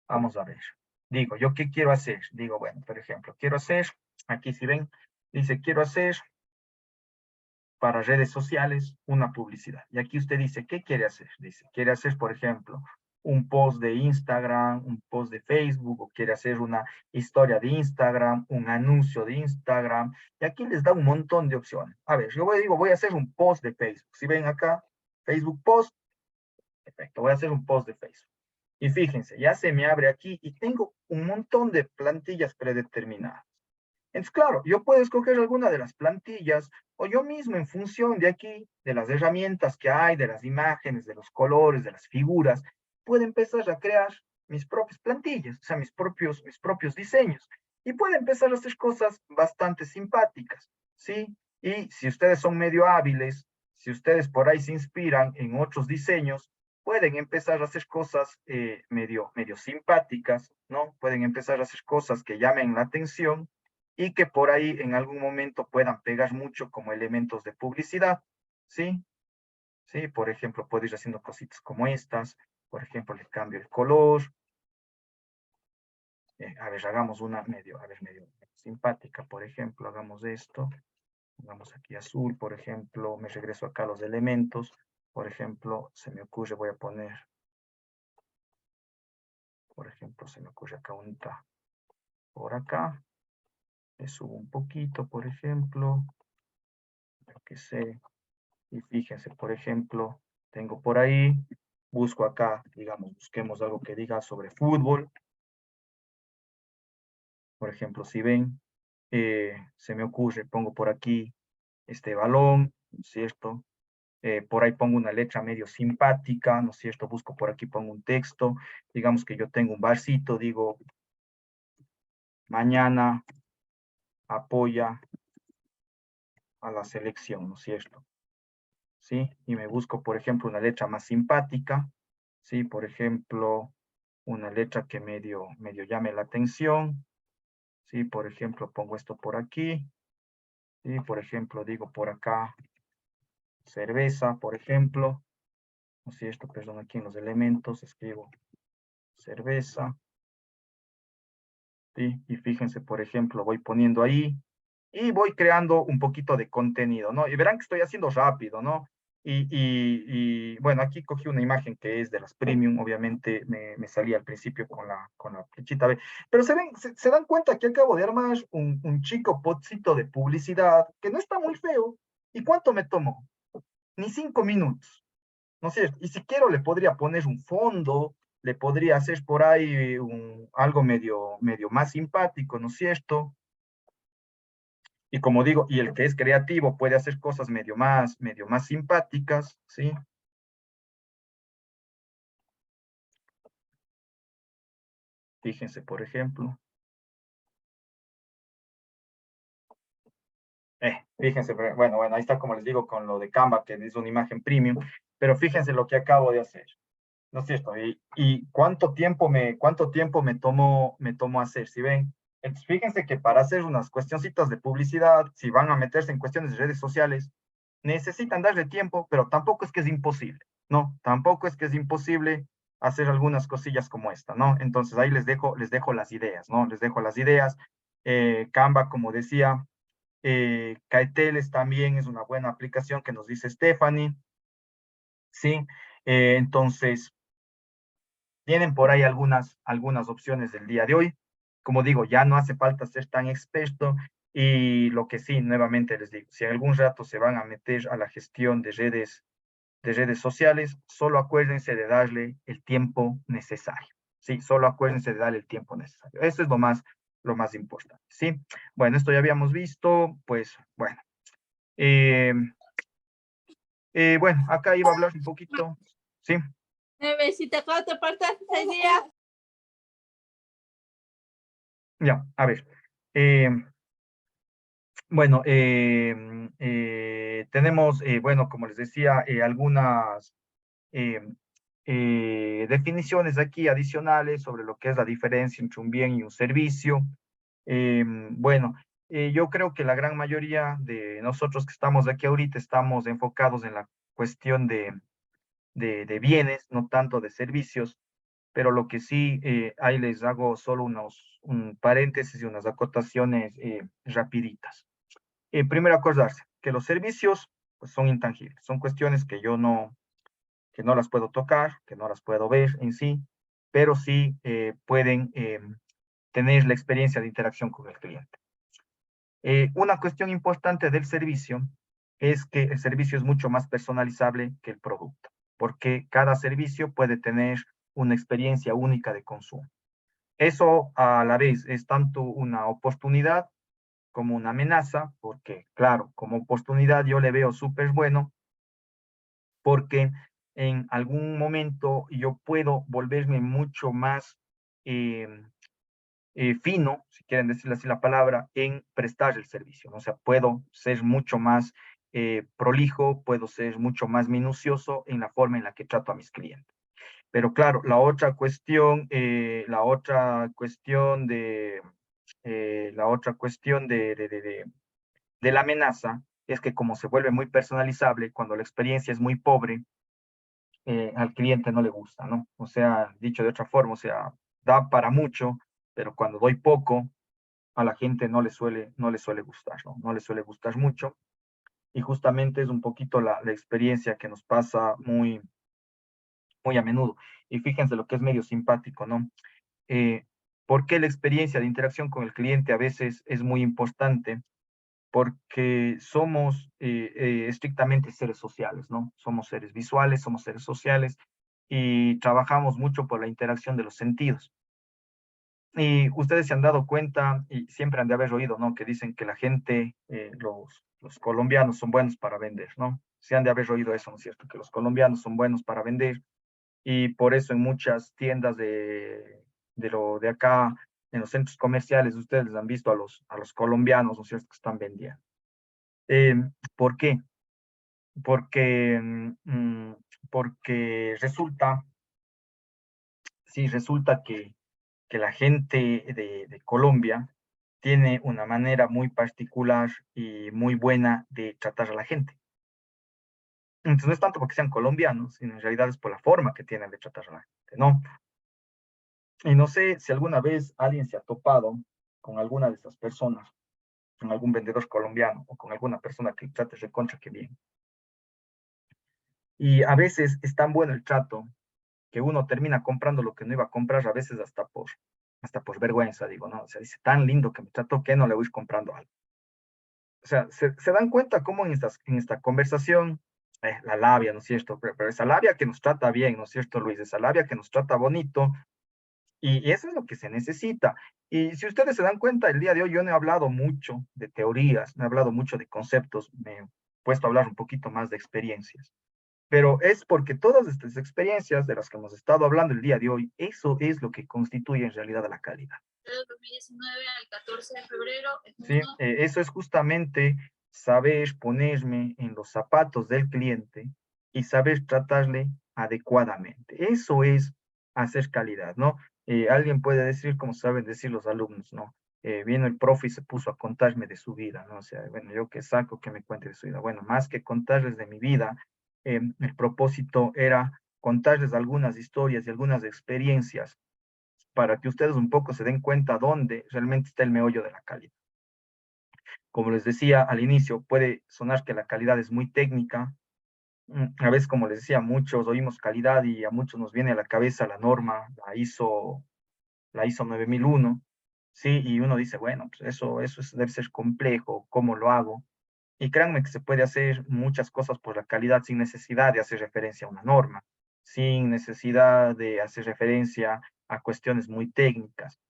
Vamos a ver. Digo, ¿yo qué quiero hacer? Digo, bueno, por ejemplo, quiero hacer, aquí si ven, dice, quiero hacer para redes sociales una publicidad. Y aquí usted dice, ¿qué quiere hacer? Dice, quiere hacer, por ejemplo, un post de Instagram, un post de Facebook, o quiere hacer una historia de Instagram, un anuncio de Instagram. Y aquí les da un montón de opciones. A ver, yo voy a hacer un post de Facebook. Si ven acá, Facebook post, perfecto, voy a hacer un post de Facebook. Y fíjense, ya se me abre aquí y tengo un montón de plantillas predeterminadas. Entonces, claro, yo puedo escoger alguna de las plantillas o yo mismo en función de aquí, de las herramientas que hay, de las imágenes, de los colores, de las figuras, puedo empezar a crear mis propias plantillas, o sea, mis propios diseños. Y puedo empezar a hacer cosas bastante simpáticas, ¿sí? Y si ustedes son medio hábiles, si ustedes por ahí se inspiran en otros diseños, pueden empezar a hacer cosas medio simpáticas, ¿no? Pueden empezar a hacer cosas que llamen la atención y que por ahí en algún momento puedan pegar mucho como elementos de publicidad, ¿sí? Sí, por ejemplo, puedo ir haciendo cositas como estas, por ejemplo, le cambio el color, a ver, hagamos una medio simpática, por ejemplo, hagamos esto, pongamos aquí azul, por ejemplo, me regreso acá a los elementos, por ejemplo, se me ocurre, voy a poner, por ejemplo, se me ocurre acá un por acá, le subo un poquito, por ejemplo, yo que sé, y fíjense, por ejemplo, tengo por ahí, busco acá, digamos, busquemos algo que diga sobre fútbol, por ejemplo, si ven, se me ocurre, pongo por aquí este balón, ¿no es cierto? Por ahí pongo una letra medio simpática, ¿no es cierto? Busco por aquí, pongo un texto, digamos que yo tengo un barcito, digo, mañana apoya a la selección, ¿no es cierto? ¿Sí? Y me busco, por ejemplo, una letra más simpática, ¿sí? Por ejemplo, una letra que medio llame la atención, ¿sí? Por ejemplo, pongo esto por aquí, ¿sí? Por ejemplo, digo por acá, cerveza, por ejemplo, ¿no es cierto? Perdón, aquí en los elementos escribo cerveza, ¿sí? Y fíjense, por ejemplo, voy poniendo ahí y voy creando un poquito de contenido, ¿no? Y verán que estoy haciendo rápido, ¿no? Bueno, aquí cogí una imagen que es de las premium, obviamente me salía al principio con la flechita B, pero se dan cuenta que acabo de armar un chico potcito de publicidad que no está muy feo. ¿Y cuánto me tomó? Ni 5 minutos, ¿no es cierto? Y si quiero le podría poner un fondo, le podría hacer por ahí algo medio más simpático, ¿no es cierto? Y como digo, y el que es creativo puede hacer cosas medio más simpáticas, ¿sí? Fíjense, por ejemplo. Fíjense, bueno, ahí está como les digo con lo de Canva, que es una imagen premium, pero fíjense lo que acabo de hacer, ¿no es cierto? Y cuánto tiempo me tomó hacer, ¿sí ven? Entonces, fíjense que para hacer unas cuestioncitas de publicidad, si van a meterse en cuestiones de redes sociales, necesitan darle tiempo, pero tampoco es que es imposible, ¿no? Tampoco es que es imposible hacer algunas cosillas como esta, ¿no? Entonces ahí les dejo las ideas, ¿no? Les dejo las ideas. Canva, como decía, Caeteles también es una buena aplicación que nos dice Stephanie, ¿sí? Entonces, tienen por ahí algunas opciones del día de hoy. Como digo, ya no hace falta ser tan experto y lo que sí, nuevamente les digo, si en algún rato se van a meter a la gestión de redes sociales, solo acuérdense de darle el tiempo necesario. Sí, solo acuérdense de darle el tiempo necesario. Eso es lo más importante, ¿sí? Bueno, esto ya habíamos visto, pues bueno. Eh, bueno, acá iba a hablar un poquito, ¿sí? Bebecita, ¿cuándo te portaste ese día? Ya, a ver. Eh, bueno, tenemos, bueno, como les decía, algunas eh, definiciones aquí adicionales sobre lo que es la diferencia entre un bien y un servicio. Bueno, yo creo que la gran mayoría de nosotros que estamos aquí ahorita estamos enfocados en la cuestión de bienes, no tanto de servicios, pero lo que sí, ahí les hago solo un paréntesis y unas acotaciones rapiditas. Primero acordarse que los servicios pues, son intangibles, son cuestiones que no las puedo tocar, que no las puedo ver en sí, pero sí pueden tener la experiencia de interacción con el cliente. Una cuestión importante del servicio es que el servicio es mucho más personalizable que el producto, porque cada servicio puede tener una experiencia única de consumo. Eso a la vez es tanto una oportunidad como una amenaza, porque claro, como oportunidad yo le veo súper bueno, porque en algún momento yo puedo volverme mucho más eh, fino, si quieren decirle así la palabra, en prestar el servicio, ¿no? O sea, puedo ser mucho más prolijo, puedo ser mucho más minucioso en la forma en la que trato a mis clientes. Pero claro, la otra cuestión de la amenaza es que como se vuelve muy personalizable, cuando la experiencia es muy pobre, al cliente no le gusta, ¿no? O sea, dicho de otra forma, o sea, da para mucho, pero cuando doy poco, a la gente no le suele gustar, ¿no? No le suele gustar mucho. Y justamente es un poquito la experiencia que nos pasa muy a menudo. Y fíjense lo que es medio simpático, ¿no? Eh, ¿Por qué la experiencia de interacción con el cliente a veces es muy importante? Porque somos estrictamente seres sociales, ¿no? Somos seres visuales, somos seres sociales y trabajamos mucho por la interacción de los sentidos. Y ustedes se han dado cuenta y siempre han de haber oído, ¿no? Que dicen que la gente, los colombianos son buenos para vender, ¿no? Se han de haber oído eso, ¿no es cierto? Que los colombianos son buenos para vender y por eso en muchas tiendas de acá, en los centros comerciales, ustedes han visto a los colombianos, ¿no es cierto?, que están vendiendo. Eh, ¿Por qué? Porque, porque resulta, sí, resulta que la gente de Colombia tiene una manera muy particular y muy buena de tratar a la gente. Entonces no es tanto porque sean colombianos, sino en realidad es por la forma que tienen de tratar a la gente, ¿no? Y no sé si alguna vez alguien se ha topado con alguna de estas personas, con algún vendedor colombiano o con alguna persona que trate de contra que bien. Y a veces es tan bueno el trato que uno termina comprando lo que no iba a comprar, a veces hasta por vergüenza, digo, ¿no? O sea, dice, tan lindo que me trató que no le voy a ir comprando algo. O sea, se dan cuenta cómo en esta conversación, la labia, ¿no es cierto? Pero esa labia que nos trata bien, ¿no es cierto, Luis? Esa labia que nos trata bonito, y eso es lo que se necesita. Y si ustedes se dan cuenta, el día de hoy yo no he hablado mucho de teorías, no he hablado mucho de conceptos, me he puesto a hablar un poquito más de experiencias. Pero es porque todas estas experiencias de las que hemos estado hablando el día de hoy, eso es lo que constituye en realidad la calidad. Del 2019 al 14 de febrero. ¿Sí? Eso es justamente saber ponerme en los zapatos del cliente y saber tratarle adecuadamente. Eso es hacer calidad, ¿no? Alguien puede decir, como saben decir los alumnos, ¿no? Vino el profe y se puso a contarme de su vida, ¿no? O sea, bueno, yo qué saco que me cuente de su vida. Bueno, más que contarles de mi vida, el propósito era contarles algunas historias y algunas experiencias para que ustedes un poco se den cuenta dónde realmente está el meollo de la calidad. Como les decía al inicio, puede sonar que la calidad es muy técnica. A veces, como les decía, muchos oímos calidad y a muchos nos viene a la cabeza la norma, la ISO 9001, ¿sí? Y uno dice, bueno, pues debe ser complejo, ¿cómo lo hago? Y créanme que se puede hacer muchas cosas por la calidad sin necesidad de hacer referencia a una norma, sin necesidad de hacer referencia a cuestiones muy técnicas.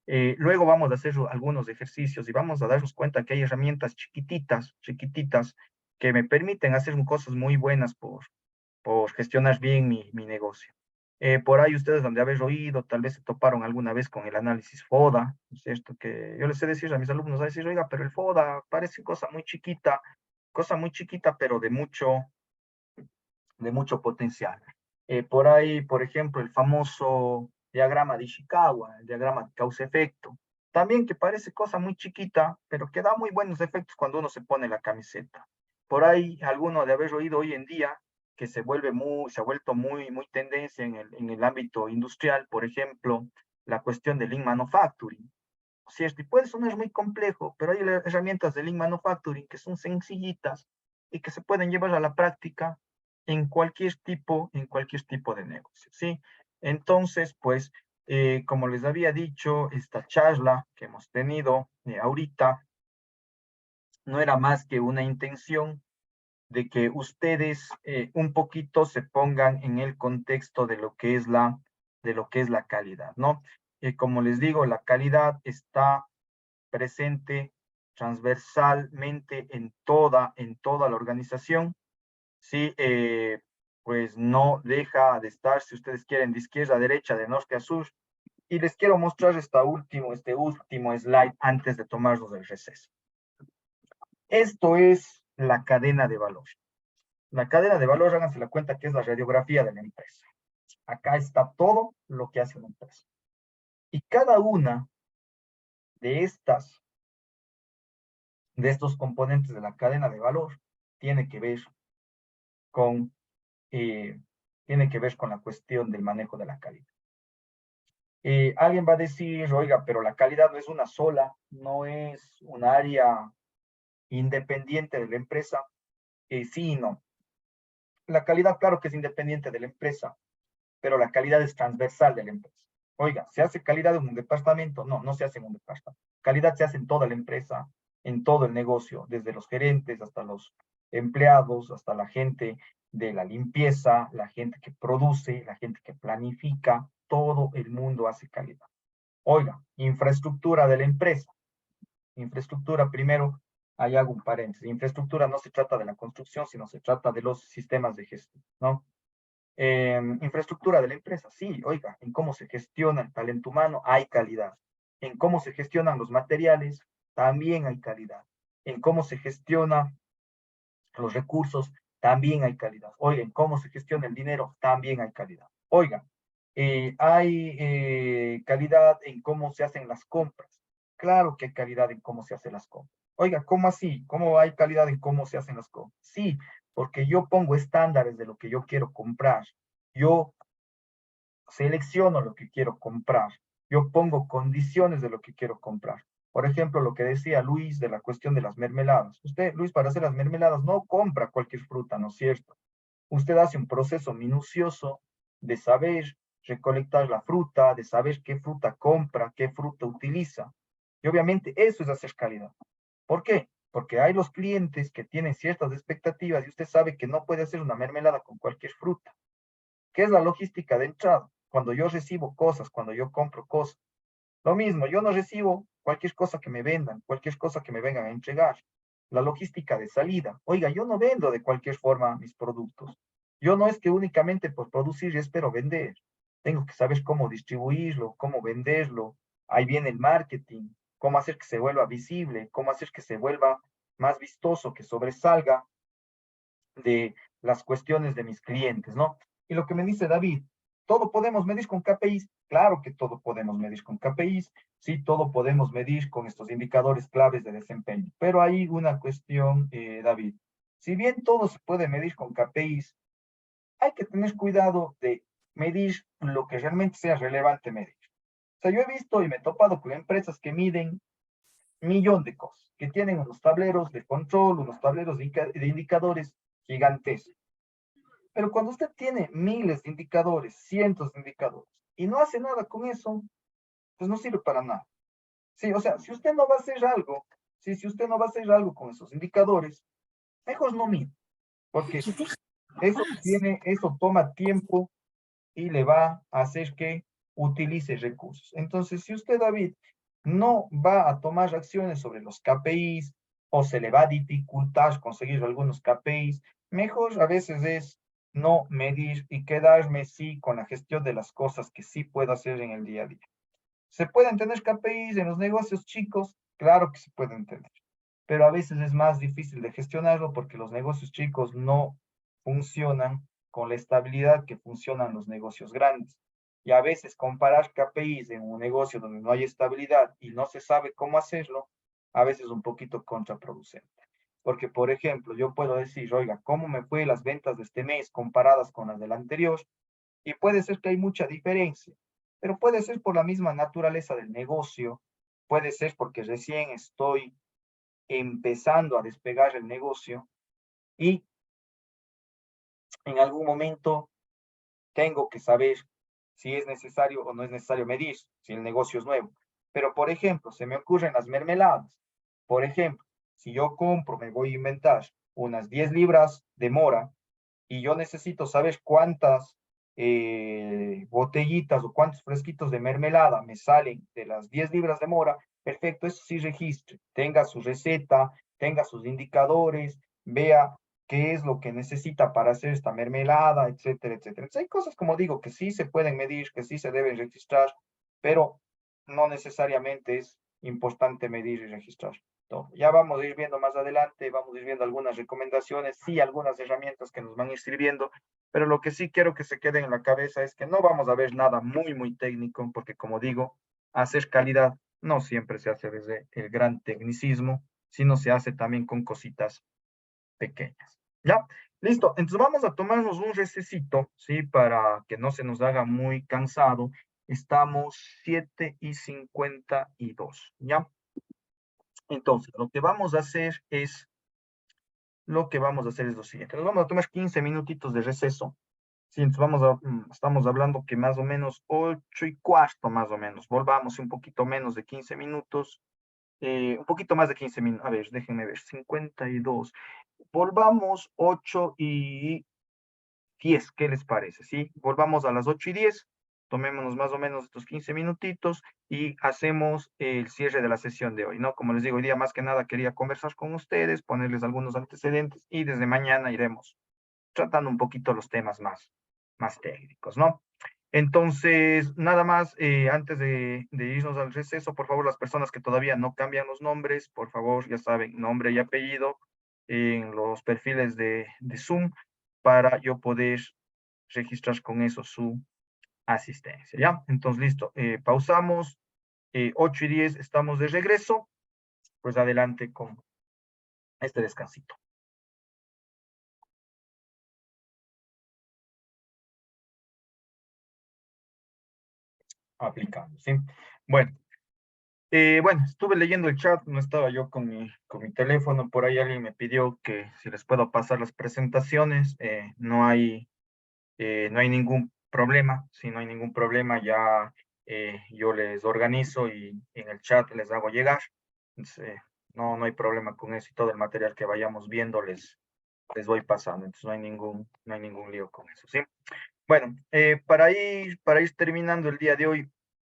Luego vamos a hacer algunos ejercicios y vamos a darnos cuenta que hay herramientas chiquititas, chiquititas, que me permiten hacer cosas muy buenas por gestionar bien mi negocio. Por ahí ustedes han de haber oído, tal vez se toparon alguna vez con el análisis FODA, ¿no es cierto? Que yo les sé decir a mis alumnos, a decir, oiga, pero el FODA parece cosa muy chiquita, pero de mucho potencial. Por ahí, por ejemplo, el famoso diagrama de Ishikawa, el diagrama de causa-efecto, también que parece cosa muy chiquita, pero que da muy buenos efectos cuando uno se pone la camiseta. Por ahí, alguno de haber oído hoy en día que se ha vuelto muy tendencia en el ámbito industrial, por ejemplo, la cuestión del Lean Manufacturing. ¿Cierto? Y puede sonar muy complejo, pero hay herramientas de Lean Manufacturing que son sencillitas y que se pueden llevar a la práctica en cualquier tipo de negocio, ¿sí? Entonces, pues, como les había dicho, esta charla que hemos tenido ahorita no era más que una intención de que ustedes un poquito se pongan en el contexto de lo que es la calidad, ¿no? Como les digo, la calidad está presente transversalmente en toda la organización, ¿sí? Pues no deja de estar, si ustedes quieren, de izquierda a derecha, de norte a sur. Y les quiero mostrar este último slide antes de tomarnos el receso. Esto es la cadena de valor. La cadena de valor, háganse la cuenta que es la radiografía de la empresa. Acá está todo lo que hace una empresa. Y cada una de estos componentes de la cadena de valor tiene que ver con, la cuestión del manejo de la calidad. Alguien va a decir, oiga, pero la calidad no es una sola, no es un área independiente de la empresa. Sí y no. La calidad, claro que es independiente de la empresa, pero la calidad es transversal de la empresa. Oiga, ¿se hace calidad en un departamento? No, no se hace en un departamento. Calidad se hace en toda la empresa, en todo el negocio, desde los gerentes hasta los empleados, hasta la gente de la limpieza, la gente que produce, la gente que planifica, todo el mundo hace calidad. Oiga, infraestructura de la empresa. Infraestructura, primero, ahí hago un paréntesis. Infraestructura no se trata de la construcción, sino se trata de los sistemas de gestión, ¿no? Infraestructura de la empresa, sí, oiga, en cómo se gestiona el talento humano hay calidad. En cómo se gestionan los materiales, también hay calidad. En cómo se gestiona los recursos, también hay calidad. Oiga, en cómo se gestiona el dinero, también hay calidad. Oiga, hay calidad en cómo se hacen las compras. Claro que hay calidad en cómo se hacen las compras. Oiga, ¿cómo así? ¿Cómo hay calidad en cómo se hacen las compras? Sí, porque yo pongo estándares de lo que yo quiero comprar. Yo selecciono lo que quiero comprar. Yo pongo condiciones de lo que quiero comprar. Por ejemplo, lo que decía Luis de la cuestión de las mermeladas. Usted, Luis, para hacer las mermeladas no compra cualquier fruta, ¿no es cierto? Usted hace un proceso minucioso de saber recolectar la fruta, de saber qué fruta compra, qué fruta utiliza. Y obviamente eso es hacer calidad. ¿Por qué? Porque hay los clientes que tienen ciertas expectativas y usted sabe que no puede hacer una mermelada con cualquier fruta. ¿Qué es la logística de entrada? Cuando yo recibo cosas, cuando yo compro cosas. Lo mismo, yo no recibo cualquier cosa que me vendan, cualquier cosa que me vengan a entregar. La logística de salida. Oiga, yo no vendo de cualquier forma mis productos. Yo no es que únicamente por producir y espero vender. Tengo que saber cómo distribuirlo, cómo venderlo. Ahí viene el marketing, cómo hacer que se vuelva visible, cómo hacer que se vuelva más vistoso, que sobresalga de las cuestiones de mis clientes, ¿no? Y lo que me dice David, ¿todo podemos medir con KPIs? Claro que todo podemos medir con KPIs, sí, todo podemos medir con estos indicadores claves de desempeño, pero hay una cuestión, David. Si bien todo se puede medir con KPIs, hay que tener cuidado de medir lo que realmente sea relevante medir. O sea, yo he visto y me he topado con empresas que miden millón de cosas, que tienen unos tableros de control, unos tableros de indicadores gigantescos. Pero cuando usted tiene miles de indicadores, cientos de indicadores, y no hace nada con eso, pues no sirve para nada. Sí, o sea, si usted no va a hacer algo, si usted no va a hacer algo con esos indicadores, mejor no mire, porque eso toma tiempo y le va a hacer que utilice recursos. Entonces, si usted, David, no va a tomar acciones sobre los KPIs o se le va a dificultar conseguir algunos KPIs, mejor a veces es no medir y quedarme sí con la gestión de las cosas que sí puedo hacer en el día a día. ¿Se pueden tener KPIs en los negocios chicos? Claro que se pueden tener, pero a veces es más difícil de gestionarlo porque los negocios chicos no funcionan con la estabilidad que funcionan los negocios grandes. Y a veces comparar KPIs en un negocio donde no hay estabilidad y no se sabe cómo hacerlo, a veces es un poquito contraproducente. Porque, por ejemplo, yo puedo decir, oiga, ¿cómo me fue las ventas de este mes comparadas con las del anterior? Y puede ser que hay mucha diferencia, pero puede ser por la misma naturaleza del negocio, puede ser porque recién estoy empezando a despegar el negocio y en algún momento tengo que saber si es necesario o no es necesario medir, si el negocio es nuevo. Pero, por ejemplo, se me ocurren las mermeladas. Por ejemplo, si yo compro, me voy a inventar unas 10 libras de mora y yo necesito saber cuántas botellitas o cuántos fresquitos de mermelada me salen de las 10 libras de mora, perfecto, eso sí registre, tenga su receta, tenga sus indicadores, vea qué es lo que necesita para hacer esta mermelada, etcétera, etcétera. Entonces, hay cosas, como digo, que sí se pueden medir, que sí se deben registrar, pero no necesariamente es importante medir y registrar. ¿No? Ya vamos a ir viendo más adelante, vamos a ir viendo algunas recomendaciones, sí, algunas herramientas que nos van a ir sirviendo, pero lo que sí quiero que se quede en la cabeza es que no vamos a ver nada muy, muy técnico, porque como digo, hacer calidad no siempre se hace desde el gran tecnicismo, sino se hace también con cositas pequeñas. ¿Ya? Listo. Entonces vamos a tomarnos un recesito, ¿sí? Para que no se nos haga muy cansado. Estamos 7:52, ¿ya? Entonces, lo siguiente. Nos vamos a tomar 15 minutitos de receso. Sí, entonces estamos hablando que más o menos 8:15, más o menos. Volvamos un poquito menos de 15 minutos. Un poquito más de 15 minutos. A ver, déjenme ver. 52. Volvamos 8:10. ¿Qué les parece? ¿Sí? Volvamos a las 8:10. Tomémonos más o menos estos 15 minutitos y hacemos el cierre de la sesión de hoy, ¿no? Como les digo, hoy día más que nada quería conversar con ustedes, ponerles algunos antecedentes y desde mañana iremos tratando un poquito los temas más técnicos, ¿no? Entonces, nada más, antes de irnos al receso, por favor, las personas que todavía no cambian los nombres, por favor, ya saben, nombre y apellido en los perfiles de Zoom para yo poder registrar con eso su asistencia, ¿ya? Entonces, listo, pausamos, 8:10, estamos de regreso, pues adelante con este descansito. Aplicando, ¿sí? Bueno, bueno, estuve leyendo el chat, no estaba yo con mi teléfono, por ahí alguien me pidió que si les puedo pasar las presentaciones, no hay ningún problema, si no hay ningún problema ya yo les organizo y en el chat les hago llegar. Entonces, no hay problema con eso y todo el material que vayamos viendo les voy pasando, entonces no hay ningún lío con eso, ¿sí? Bueno, para ir terminando el día de hoy,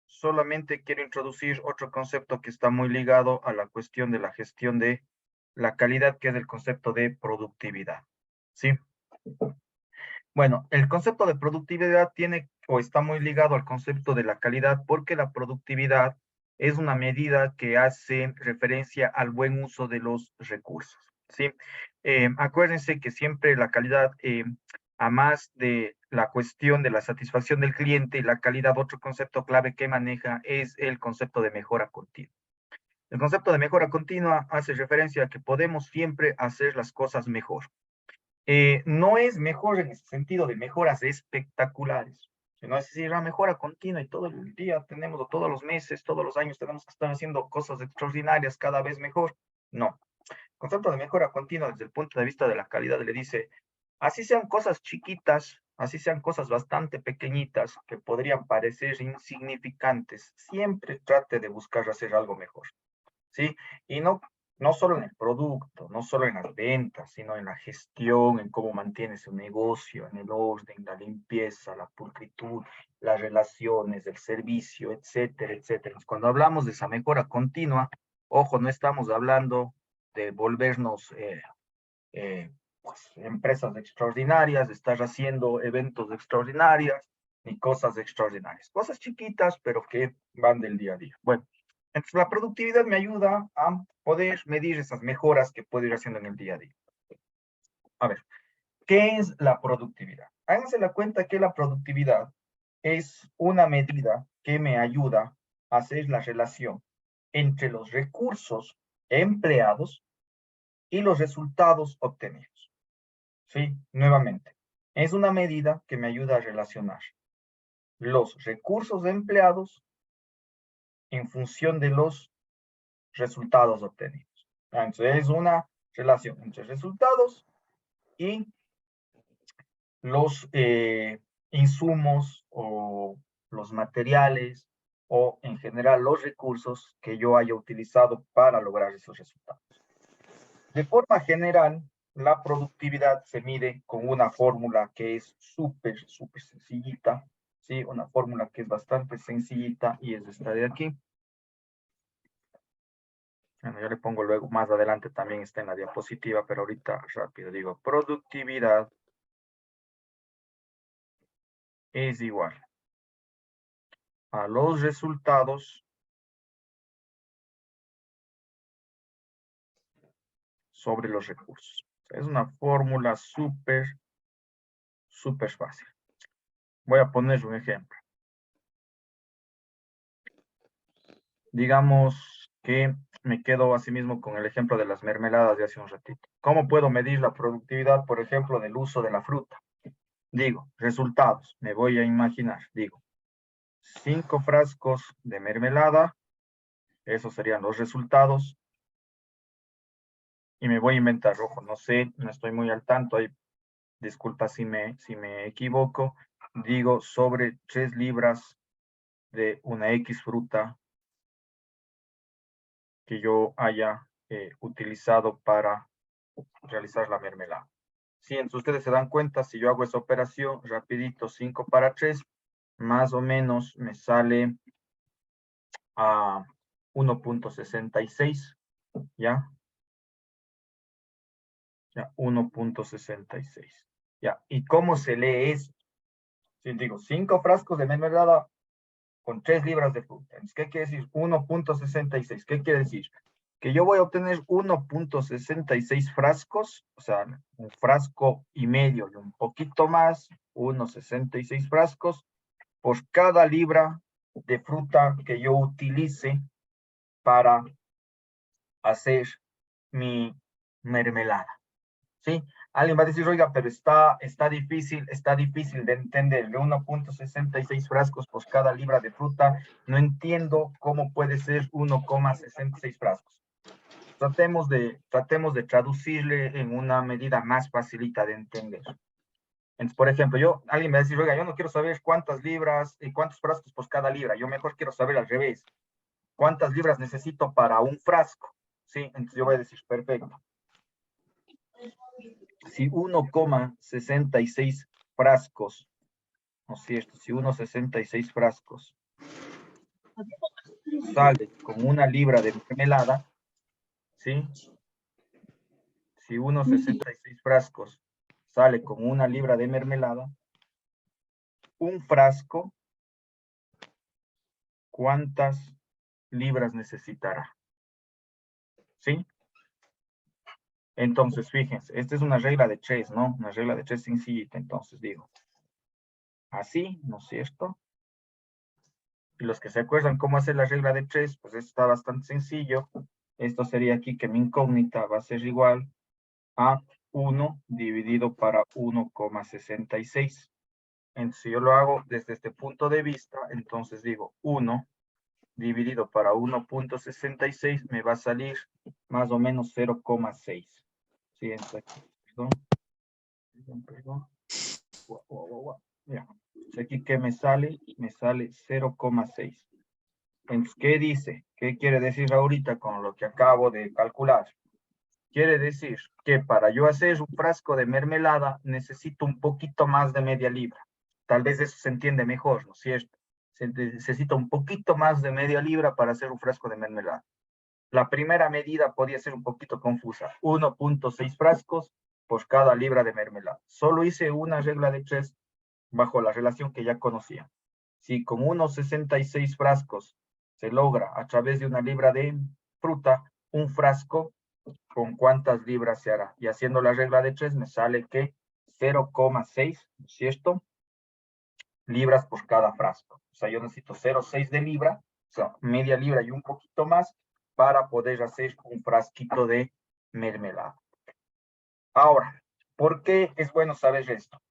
solamente quiero introducir otro concepto que está muy ligado a la cuestión de la gestión de la calidad, que es el concepto de productividad, ¿sí? Bueno, el concepto de productividad tiene o está muy ligado al concepto de la calidad porque la productividad es una medida que hace referencia al buen uso de los recursos, ¿sí? Acuérdense que siempre la calidad, a más de la cuestión de la satisfacción del cliente, la calidad, otro concepto clave que maneja es el concepto de mejora continua. El concepto de mejora continua hace referencia a que podemos siempre hacer las cosas mejor. No es mejor en el sentido de mejoras espectaculares, sino es decir, la mejora continua y todo el día tenemos, o todos los meses, todos los años tenemos que estar haciendo cosas extraordinarias cada vez mejor. No. El concepto de mejora continua desde el punto de vista de la calidad le dice, así sean cosas chiquitas, así sean cosas bastante pequeñitas que podrían parecer insignificantes, siempre trate de buscar hacer algo mejor. ¿Sí? Y no solo en el producto, no solo en las ventas, sino en la gestión, en cómo mantiene su negocio, en el orden, la limpieza, la pulcritud, las relaciones, el servicio, etcétera, etcétera. Cuando hablamos de esa mejora continua, ojo, no estamos hablando de volvernos pues, empresas extraordinarias, de estar haciendo eventos extraordinarios, ni cosas extraordinarias. Cosas chiquitas, pero que van del día a día. Bueno, entonces la productividad me ayuda a poder medir esas mejoras que puedo ir haciendo en el día a día. A ver, ¿qué es la productividad? Háganse la cuenta que la productividad es una medida que me ayuda a hacer la relación entre los recursos empleados y los resultados obtenidos. Sí, nuevamente, es una medida que me ayuda a relacionar los recursos empleados en función de los resultados obtenidos. Entonces, es una relación entre resultados y los insumos o los materiales o en general los recursos que yo haya utilizado para lograr esos resultados. De forma general, la productividad se mide con una fórmula que es súper sencillita, ¿sí? Una fórmula que es bastante sencillita y es esta de aquí. Bueno, yo le pongo luego, más adelante también está en la diapositiva, pero ahorita rápido digo, productividad es igual a los resultados sobre los recursos. Es una fórmula súper fácil. Voy a poner un ejemplo. Digamos que me quedo asimismo con el ejemplo de las mermeladas de hace un ratito. ¿Cómo puedo medir la productividad, por ejemplo, del uso de la fruta? Digo, resultados, me voy a imaginar, digo, 5 frascos de mermelada, esos serían los resultados, y me voy a inventar, ojo, no sé, no estoy muy al tanto, ahí, disculpa si me equivoco, digo, sobre 3 libras de una X fruta que yo haya utilizado para realizar la mermelada. Si entonces ustedes se dan cuenta, si yo hago esa operación rapidito, 5 para 3, más o menos me sale a 1.66, ¿ya? Ya, 1.66. Ya, ¿y cómo se lee esto? Si digo, 5 frascos de mermelada con 3 libras de fruta. Entonces, ¿qué quiere decir? 1.66. ¿Qué quiere decir? Que yo voy a obtener 1.66 frascos, o sea, un frasco y medio y un poquito más, 1.66 frascos, por cada libra de fruta que yo utilice para hacer mi mermelada. ¿Sí? Alguien va a decir, oiga, pero está difícil de entender, de 1.66 frascos por cada libra de fruta, no entiendo cómo puede ser 1,66 frascos. Tratemos de traducirle en una medida más facilita de entender. Entonces, por ejemplo, alguien me va a decir, oiga, yo no quiero saber cuántas libras y cuántos frascos por cada libra, yo mejor quiero saber al revés, cuántas libras necesito para un frasco, ¿sí? Entonces yo voy a decir, perfecto. Si 1,66 frascos, ¿no es cierto? Si 1,66 frascos sale con una libra de mermelada, ¿sí? Si 1,66 frascos sale con una libra de mermelada, un frasco, ¿cuántas libras necesitará? ¿Sí? Entonces, fíjense, esta es una regla de 3, ¿no? Una regla de 3 sencillita. Entonces digo, así, ¿no es cierto? Y los que se acuerdan cómo hacer la regla de 3, pues esto está bastante sencillo. Esto sería aquí que mi incógnita va a ser igual a 1 dividido para 1,66. Entonces, si yo lo hago desde este punto de vista, entonces digo 1 dividido para 1.66 me va a salir más o menos 0,6. Sí, perdón. Ya. Aquí que me sale 0,6. Entonces, ¿qué dice? ¿Qué quiere decir ahorita con lo que acabo de calcular? Quiere decir que para yo hacer un frasco de mermelada necesito un poquito más de media libra. Tal vez eso se entiende mejor, ¿no es cierto? Se necesita un poquito más de media libra para hacer un frasco de mermelada. La primera medida podía ser un poquito confusa. 1.6 frascos por cada libra de mermelada. Solo hice una regla de 3 bajo la relación que ya conocía. Si con unos 66 frascos se logra a través de una libra de fruta, un frasco, ¿con cuántas libras se hará? Y haciendo la regla de 3 me sale que 0,6, ¿cierto? Libras por cada frasco. O sea, yo necesito 0,6 de libra, o sea, media libra y un poquito más para poder hacer un frasquito de mermelada. Ahora, ¿por qué es bueno saber esto?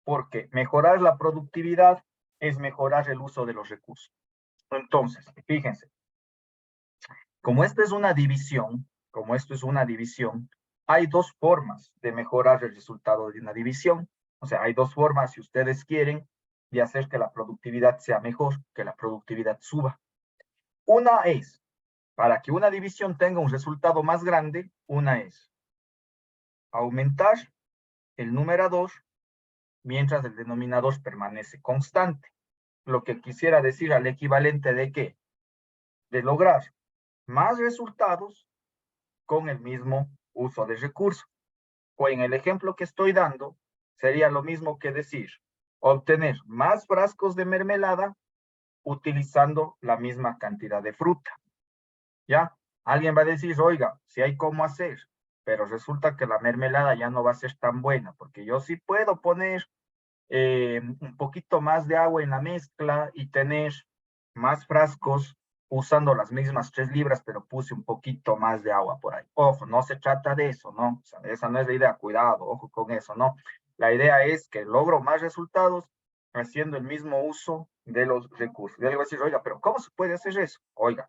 Porque mejorar la productividad es mejorar el uso de los recursos. Entonces, fíjense, como esto es una división, hay dos formas de mejorar el resultado de una división. O sea, hay dos formas, si ustedes quieren, de hacer que la productividad sea mejor, que la productividad suba. Una es, para que una división tenga un resultado más grande, una es aumentar el numerador mientras el denominador permanece constante. Lo que quisiera decir al equivalente de ¿qué? De lograr más resultados con el mismo uso de recurso. O en el ejemplo que estoy dando, sería lo mismo que decir, obtener más frascos de mermelada utilizando la misma cantidad de fruta. ¿Ya? Alguien va a decir, oiga, si hay cómo hacer, pero resulta que la mermelada ya no va a ser tan buena, porque yo sí puedo poner un poquito más de agua en la mezcla y tener más frascos usando las mismas 3 libras, pero puse un poquito más de agua por ahí. Ojo, no se trata de eso, ¿no? O sea, esa no es la idea, cuidado, ojo con eso, ¿no? La idea es que logro más resultados haciendo el mismo uso de los recursos. Y alguien va a decir, oiga, pero ¿cómo se puede hacer eso? Oiga,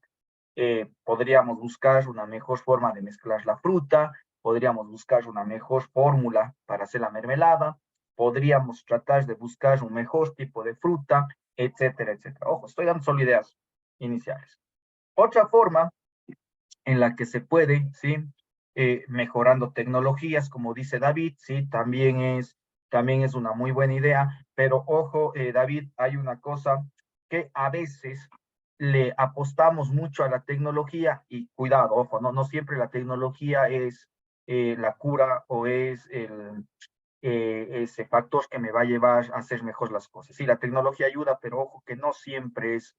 podríamos buscar una mejor forma de mezclar la fruta, podríamos buscar una mejor fórmula para hacer la mermelada, podríamos tratar de buscar un mejor tipo de fruta, etcétera, etcétera. Ojo, estoy dando solo ideas iniciales. Otra forma en la que se puede, ¿sí? Mejorando tecnologías, como dice David, ¿sí? También es una muy buena idea, pero ojo, David, hay una cosa que a veces le apostamos mucho a la tecnología y cuidado, ojo, no siempre la tecnología es la cura o es ese factor que me va a llevar a hacer mejor las cosas. Sí, la tecnología ayuda, pero ojo que no siempre es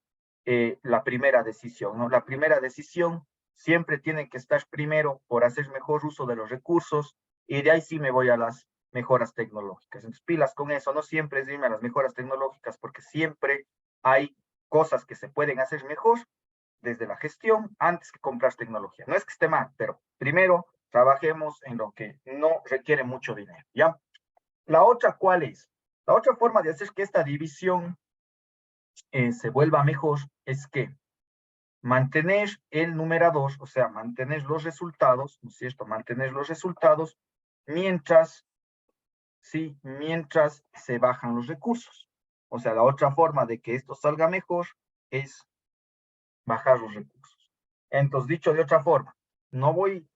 la primera decisión, ¿no? La primera decisión siempre tiene que estar primero por hacer mejor uso de los recursos y de ahí sí me voy a las mejoras tecnológicas. Entonces, pilas con eso, no siempre es irme a las mejoras tecnológicas porque siempre hay cosas que se pueden hacer mejor desde la gestión antes que comprar tecnología. No es que esté mal, pero primero trabajemos en lo que no requiere mucho dinero, ¿ya? La otra, ¿cuál es? La otra forma de hacer que esta división se vuelva mejor es que mantener el numerador, o sea, mantener los resultados, ¿no es cierto? Mantener los resultados mientras, sí, mientras se bajan los recursos. O sea, la otra forma de que esto salga mejor es bajar los recursos. Entonces, dicho de otra forma, no voy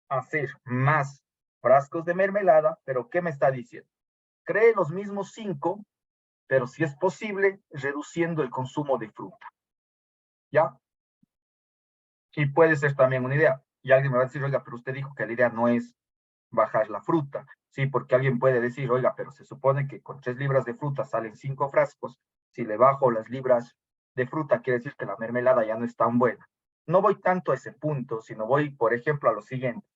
a hacer más frascos de mermelada, pero ¿qué me está diciendo? Cree los mismos 5, pero si es posible, reduciendo el consumo de fruta. ¿Ya? Y puede ser también una idea. Y alguien me va a decir, oiga, pero usted dijo que la idea no es bajar la fruta. Sí, porque alguien puede decir, oiga, pero se supone que con 3 libras de fruta salen 5 frascos. Si le bajo las libras de fruta, quiere decir que la mermelada ya no es tan buena. No voy tanto a ese punto, sino voy, por ejemplo, a lo siguiente.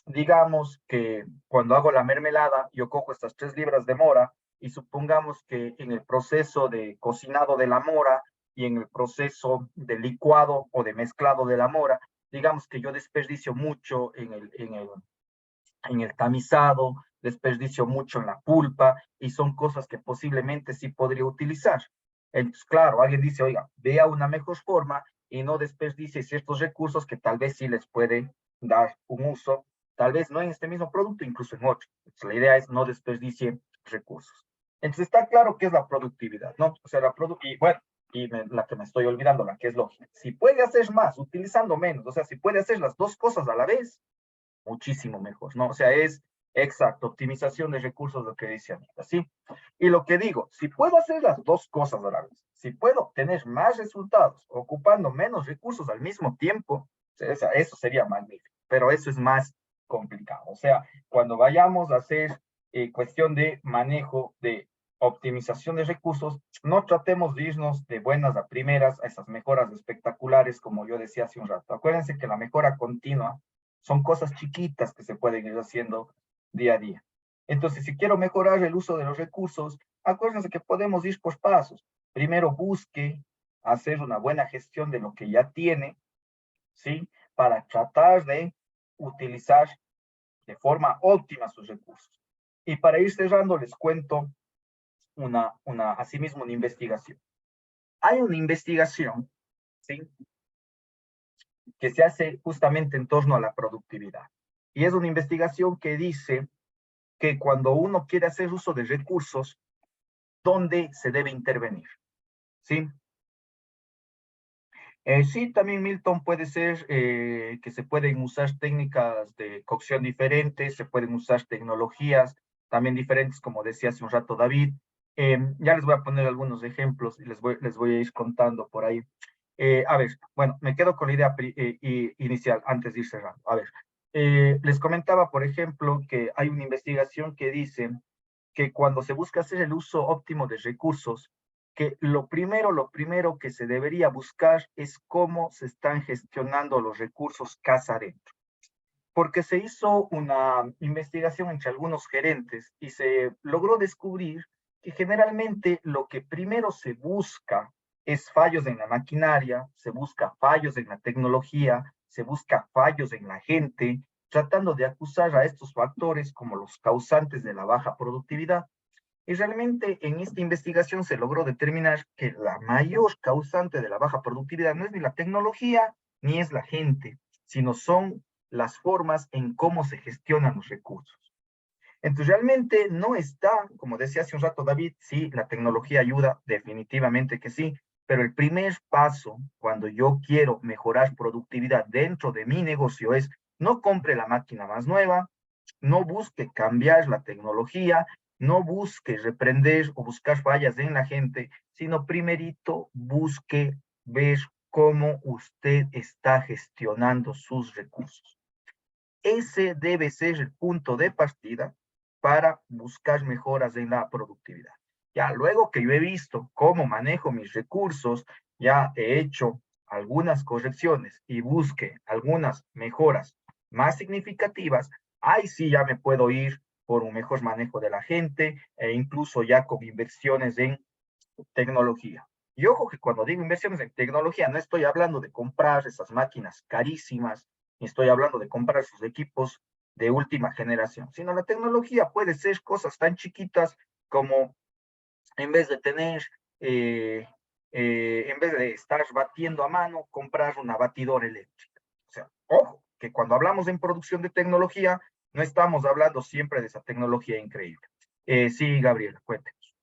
Digamos que cuando hago la mermelada, yo cojo estas 3 libras de mora y supongamos que en el proceso de cocinado de la mora y en el proceso de licuado o de mezclado de la mora, digamos que yo desperdicio mucho en el tamizado, desperdicio mucho en la pulpa y son cosas que posiblemente sí podría utilizar. Entonces, claro, alguien dice, oiga, vea una mejor forma y no desperdicie ciertos recursos que tal vez sí les puede dar un uso, tal vez no en este mismo producto, incluso en otro. Entonces, la idea es no desperdicie recursos. Entonces, está claro qué es la productividad, ¿no? O sea, y bueno, la que me estoy olvidando, la que es lógica. Si puede hacer más utilizando menos, o sea, si puede hacer las dos cosas a la vez, muchísimo mejor, ¿no? O sea, es exacto, optimización de recursos, lo que dice Anita, ¿sí? Y lo que digo, si puedo hacer las dos cosas a la vez, si puedo tener más resultados ocupando menos recursos al mismo tiempo, o sea, eso sería magnífico, pero eso es más complicado. O sea, cuando vayamos a hacer cuestión de manejo de optimización de recursos, no tratemos de irnos de buenas a primeras a esas mejoras espectaculares, como yo decía hace un rato. Acuérdense que la mejora continua son cosas chiquitas que se pueden ir haciendo día a día. Entonces, si quiero mejorar el uso de los recursos, acuérdense que podemos ir por pasos. Primero busque hacer una buena gestión de lo que ya tiene, ¿sí? Para tratar de utilizar de forma óptima sus recursos. Y para ir cerrando, les cuento asimismo una investigación. Hay una investigación, ¿sí? Que se hace justamente en torno a la productividad. Y es una investigación que dice que cuando uno quiere hacer uso de recursos, ¿dónde se debe intervenir? ¿Sí? Sí, también Milton puede ser que se pueden usar técnicas de cocción diferentes, se pueden usar tecnologías también diferentes, como decía hace un rato David. Ya les voy a poner algunos ejemplos y les voy a ir contando por ahí. A ver, bueno, me quedo con la idea inicial antes de ir cerrando. A ver, Les comentaba, por ejemplo, que hay una investigación que dice que cuando se busca hacer el uso óptimo de recursos, que lo primero que se debería buscar es cómo se están gestionando los recursos casa adentro. Porque se hizo una investigación entre algunos gerentes y se logró descubrir que generalmente lo que primero se busca es fallos en la maquinaria, se busca fallos en la tecnología, se busca fallos en la gente, tratando de acusar a estos factores como los causantes de la baja productividad. Y realmente en esta investigación se logró determinar que la mayor causante de la baja productividad no es ni la tecnología ni es la gente, sino son las formas en cómo se gestionan los recursos. Entonces realmente no está, como decía hace un rato David, sí, la tecnología ayuda, definitivamente que sí, pero el primer paso cuando yo quiero mejorar productividad dentro de mi negocio es no compre la máquina más nueva, no busque cambiar la tecnología, no busque reprender o buscar fallas en la gente, sino primerito busque ver cómo usted está gestionando sus recursos. Ese debe ser el punto de partida para buscar mejoras en la productividad. Ya luego que yo he visto cómo manejo mis recursos, ya he hecho algunas correcciones y busque algunas mejoras más significativas, ahí sí ya me puedo ir por un mejor manejo de la gente e incluso ya con inversiones en tecnología. Y ojo que cuando digo inversiones en tecnología, no estoy hablando de comprar esas máquinas carísimas, ni estoy hablando de comprar sus equipos de última generación, sino la tecnología puede ser cosas tan chiquitas como en vez de tener, en vez de estar batiendo a mano, comprar una batidora eléctrica. O sea, ojo, que cuando hablamos en producción de tecnología, no estamos hablando siempre de esa tecnología increíble. Sí, Gabriela, cuéntenos.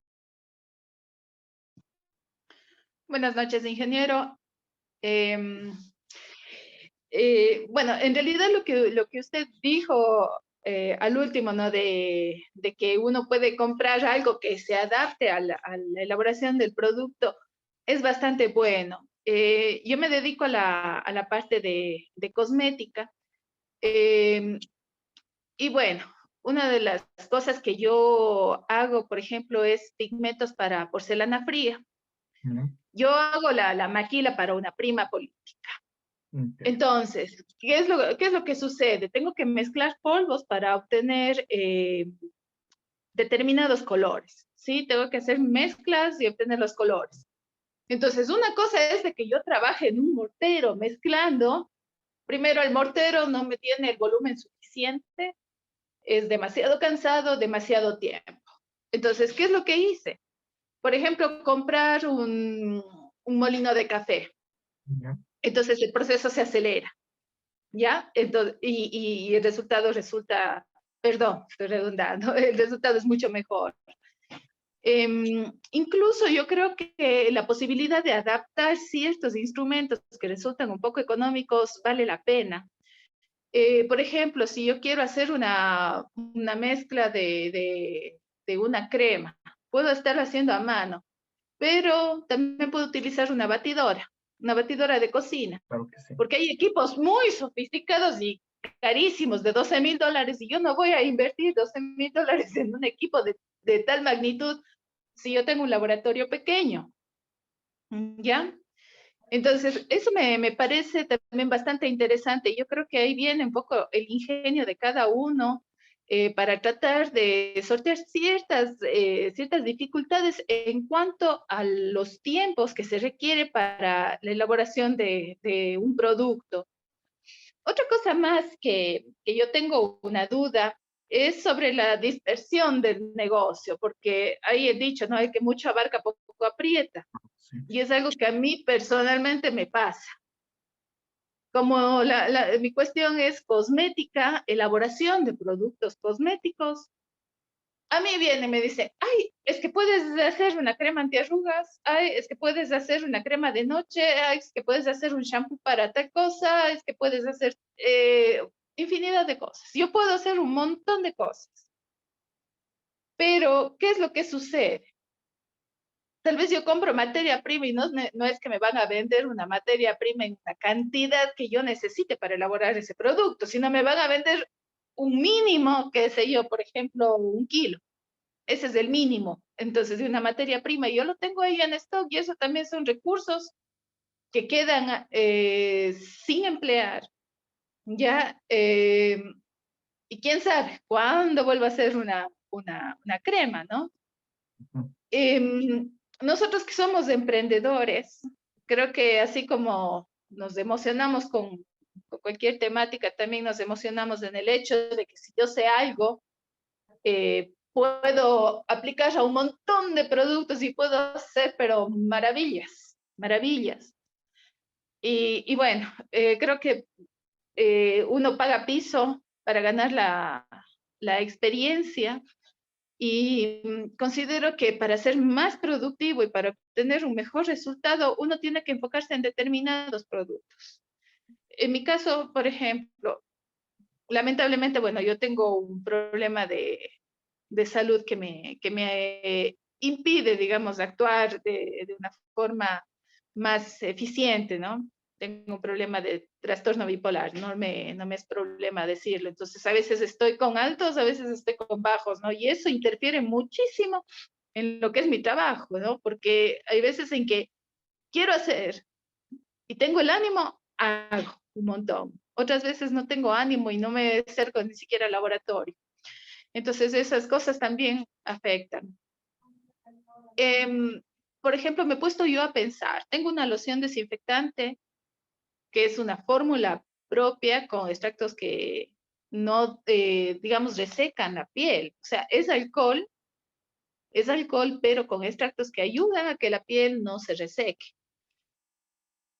Buenas noches, ingeniero. Em, bueno, en realidad lo que usted dijo al último, ¿no? De que uno puede comprar algo que se adapte a la elaboración del producto, es bastante bueno. Yo me dedico a la parte de cosmética. em, y bueno, una de las cosas que yo hago, por ejemplo, es pigmentos para porcelana fría. Yo hago la maquila para una prima política. Entonces, qué es lo que sucede? Tengo que mezclar polvos para obtener determinados colores, ¿sí? Tengo que hacer mezclas y obtener los colores. Entonces, una cosa es de que yo trabaje en un mortero mezclando. Primero, el mortero no me tiene el volumen suficiente, es demasiado cansado, demasiado tiempo. Entonces, ¿qué es lo que hice? Por ejemplo, comprar un molino de café. Entonces, el proceso se acelera. ¿Ya? Entonces, y el resultado resulta, perdón, estoy redundando, el resultado es mucho mejor. Incluso yo creo que la posibilidad de adaptar ciertos instrumentos que resultan un poco económicos vale la pena. Por ejemplo, si yo quiero hacer una mezcla de una crema, puedo estarlo haciendo a mano, pero también puedo utilizar una batidora de cocina. Claro que sí. Porque hay equipos muy sofisticados y carísimos de $12,000 y yo no voy a invertir $12,000 en un equipo de tal magnitud si yo tengo un laboratorio pequeño. ¿Ya? Entonces, eso me parece también bastante interesante. Yo creo que ahí viene un poco el ingenio de cada uno para tratar de sortear ciertas dificultades en cuanto a los tiempos que se requiere para la elaboración de un producto. Otra cosa más que yo tengo una duda es sobre la dispersión del negocio, porque ahí he dicho, ¿no? Hay que mucho abarca, poco aprieta. Sí. Y es algo que a mí personalmente me pasa. Como mi cuestión es cosmética, elaboración de productos cosméticos, a mí viene y me dice, ay, es que puedes hacer una crema antiarrugas, ay, es que puedes hacer una crema de noche, ay, es que puedes hacer un shampoo para tal cosa, es que puedes hacer infinidad de cosas. Yo puedo hacer un montón de cosas. Pero, ¿qué es lo que sucede? tal vez yo compro materia prima y no es que me van a vender una materia prima en la cantidad que yo necesite para elaborar ese producto, sino me van a vender un mínimo, qué sé yo, por ejemplo, 1 kilo. Ese es el mínimo. Entonces, de una materia prima, yo lo tengo ahí en stock y eso también son recursos que quedan sin emplear. Ya, y quién sabe cuándo vuelva a ser una crema, ¿no? Nosotros que somos emprendedores, creo que así como nos emocionamos con cualquier temática, también nos emocionamos en el hecho de que si yo sé algo, puedo aplicar a un montón de productos y puedo hacer, pero maravillas, maravillas. Y bueno, creo que uno paga piso para ganar la experiencia y considero que para ser más productivo y para obtener un mejor resultado, uno tiene que enfocarse en determinados productos. En mi caso, por ejemplo, lamentablemente, bueno, yo tengo un problema de salud que me impide, digamos, actuar de una forma más eficiente, ¿no? Tengo un problema de trastorno bipolar, no me es problema decirlo. Entonces, a veces estoy con altos, a veces estoy con bajos, ¿no? Y eso interfiere muchísimo en lo que es mi trabajo, ¿no? Porque hay veces en que quiero hacer y tengo el ánimo, hago un montón. Otras veces no tengo ánimo y no me acerco ni siquiera al laboratorio. Entonces, esas cosas también afectan. Por ejemplo, me he puesto yo a pensar, tengo una loción desinfectante que es una fórmula propia con extractos que no, digamos, resecan la piel. O sea, es alcohol, pero con extractos que ayudan a que la piel no se reseque.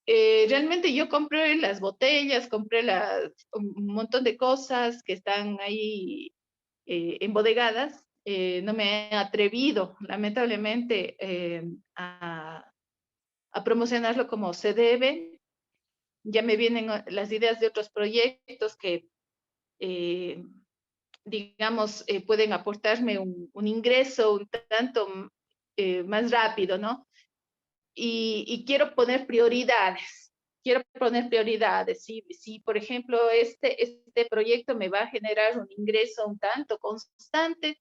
Realmente yo compré las botellas, compré un montón de cosas que están ahí embodegadas. No me he atrevido, lamentablemente, a promocionarlo como se debe. Ya me vienen las ideas de otros proyectos que, digamos, pueden aportarme un ingreso un tanto más rápido, ¿no? Y quiero poner prioridades. Quiero poner prioridades. Si por ejemplo, este proyecto me va a generar un ingreso un tanto constante,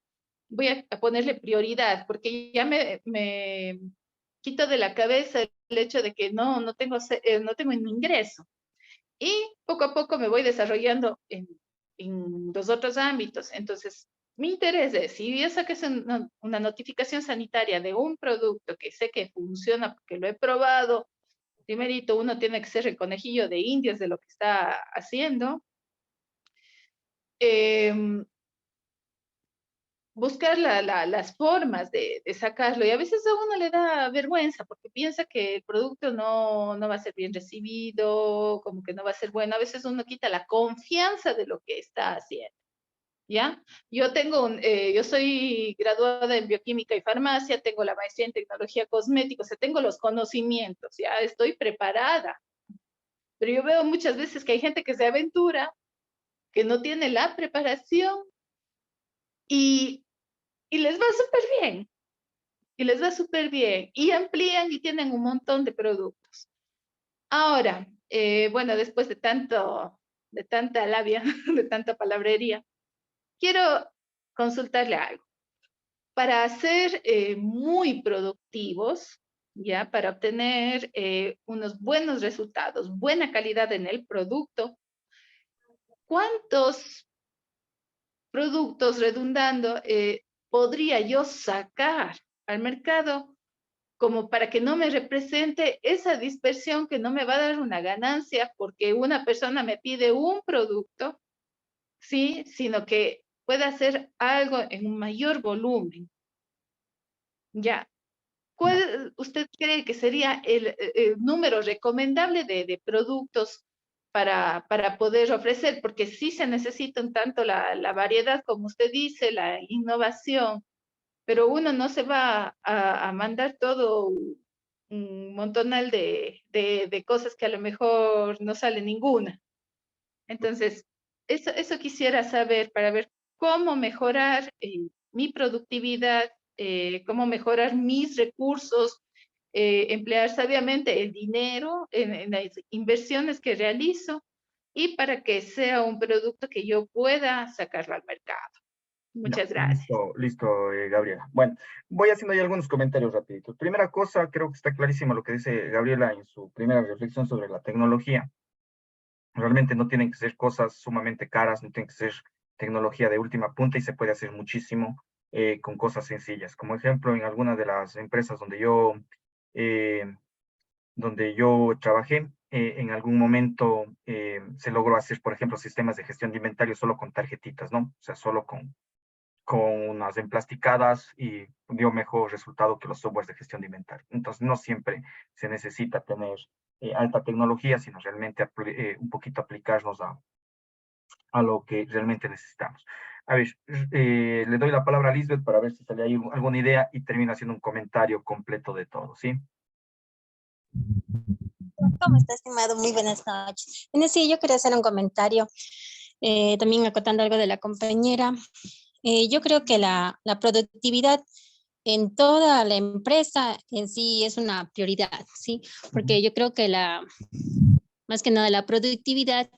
voy a ponerle prioridad, porque ya me quito de la cabeza el hecho de que no tengo un ingreso. Y poco a poco me voy desarrollando en los otros ámbitos. Entonces, mi interés es, si yo saqué una notificación sanitaria de un producto que sé que funciona porque lo he probado, primerito uno tiene que ser el conejillo de indias de lo que está haciendo. Buscar las formas de sacarlo. Y a veces a uno le da vergüenza porque piensa que el producto no va a ser bien recibido, como que no va a ser bueno. A veces uno quita la confianza de lo que está haciendo. ¿Ya? Yo soy graduada en bioquímica y farmacia, tengo la maestría en tecnología cosmética, o sea, tengo los conocimientos, ya estoy preparada. Pero yo veo muchas veces que hay gente que se aventura, que no tiene la preparación y les va súper bien. Y les va súper bien. Y amplían y tienen un montón de productos. Ahora, bueno, después de tanta labia, de tanta palabrería, quiero consultarle algo. Para ser muy productivos, ya, para obtener unos buenos resultados, buena calidad en el producto, ¿cuántos productos, redundando, podría yo sacar al mercado como para que no me represente esa dispersión que no me va a dar una ganancia porque una persona me pide un producto, sí, sino que pueda hacer algo en un mayor volumen? Ya. ¿Cuál usted cree que sería el número recomendable de productos para poder ofrecer? Porque sí se necesitan tanto la variedad, como usted dice, la innovación, pero uno no se va a mandar todo un montonal de cosas que a lo mejor no sale ninguna. Entonces, eso quisiera saber para ver cómo mejorar mi productividad cómo mejorar mis recursos, emplear sabiamente el dinero en las inversiones que realizo y para que sea un producto que yo pueda sacarlo al mercado. Ya, Muchas gracias. listo, Gabriela. Bueno, voy haciendo ahí algunos comentarios rapiditos. Primera cosa, creo que está clarísimo lo que dice Gabriela en su primera reflexión sobre la tecnología. Realmente no tienen que ser cosas sumamente caras, no tienen que ser tecnología de última punta y se puede hacer muchísimo con cosas sencillas. Como ejemplo, en alguna de las empresas eh, donde yo trabajé, en algún momento se logró hacer, por ejemplo, sistemas de gestión de inventario solo con tarjetitas, ¿no? O sea, solo con unas emplasticadas y dio mejor resultado que los softwares de gestión de inventario. Entonces, no siempre se necesita tener alta tecnología, sino realmente un poquito aplicarnos a lo que realmente necesitamos. A ver, le doy la palabra a Lisbeth para ver si sale ahí alguna idea y termino haciendo un comentario completo de todo, ¿sí? ¿Cómo está, estimado? Muy buenas noches. Bueno, sí, yo quería hacer un comentario, también acotando algo de la compañera. Yo creo que la productividad en toda la empresa en sí es una prioridad, ¿sí? Porque yo creo que más que nada la productividad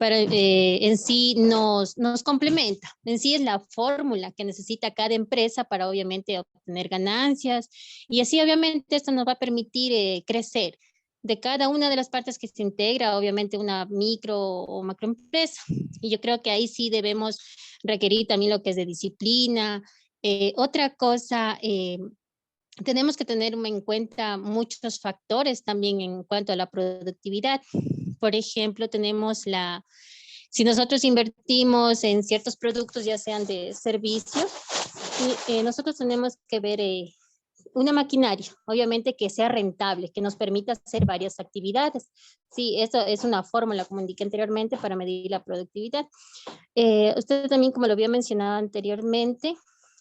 en sí nos complementa. En sí es la fórmula que necesita cada empresa para obviamente obtener ganancias y así obviamente esto nos va a permitir crecer de cada una de las partes que se integra, obviamente una micro o macroempresa. Y yo creo que ahí sí debemos requerir también lo que es de disciplina. Otra cosa, tenemos que tener en cuenta muchos factores también en cuanto a la productividad. Por ejemplo, si nosotros invertimos en ciertos productos, ya sean de servicio, nosotros tenemos que ver una maquinaria, obviamente que sea rentable, que nos permita hacer varias actividades. Sí, eso es una fórmula, como indiqué anteriormente, para medir la productividad. Usted también, como lo había mencionado anteriormente,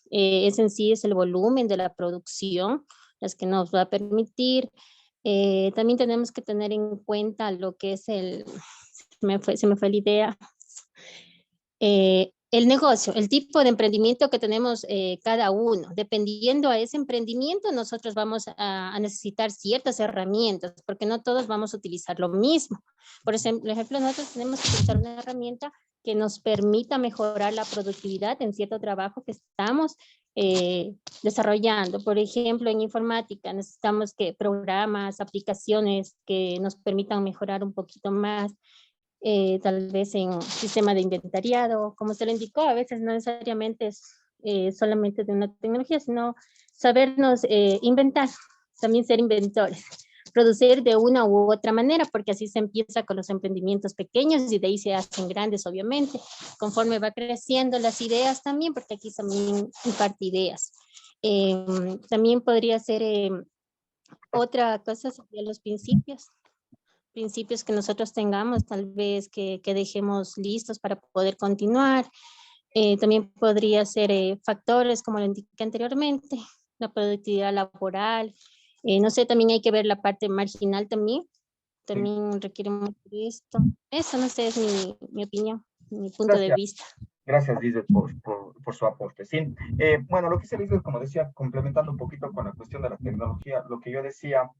es el volumen de la producción, las que nos va a permitir. También tenemos que tener en cuenta lo que es se me fue la idea, el negocio, el tipo de emprendimiento que tenemos cada uno. Dependiendo a ese emprendimiento, nosotros vamos a necesitar ciertas herramientas, porque no todos vamos a utilizar lo mismo. Por ejemplo, nosotros tenemos que utilizar una herramienta que nos permita mejorar la productividad en cierto trabajo que estamos desarrollando. Por ejemplo, en informática necesitamos que programas, aplicaciones que nos permitan mejorar un poquito más, tal vez en sistema de inventariado, como se lo indicó, a veces no necesariamente es solamente de una tecnología, sino sabernos inventar, también ser inventores, producir de una u otra manera, porque así se empieza con los emprendimientos pequeños y de ahí se hacen grandes, obviamente, conforme va creciendo las ideas también, porque aquí también imparte ideas. También podría ser otra cosa, serían los principios que nosotros tengamos, tal vez que dejemos listos para poder continuar. También podría ser factores, como lo indiqué anteriormente, la productividad laboral. No sé, también hay que ver la parte marginal también requiere mucho de esto. Eso, no sé, es mi opinión, mi punto de vista. Gracias, Lisbeth, por su aporte. Sí, bueno, lo que dice Lisbeth, como decía, complementando un poquito con la cuestión de la tecnología, lo que yo decía,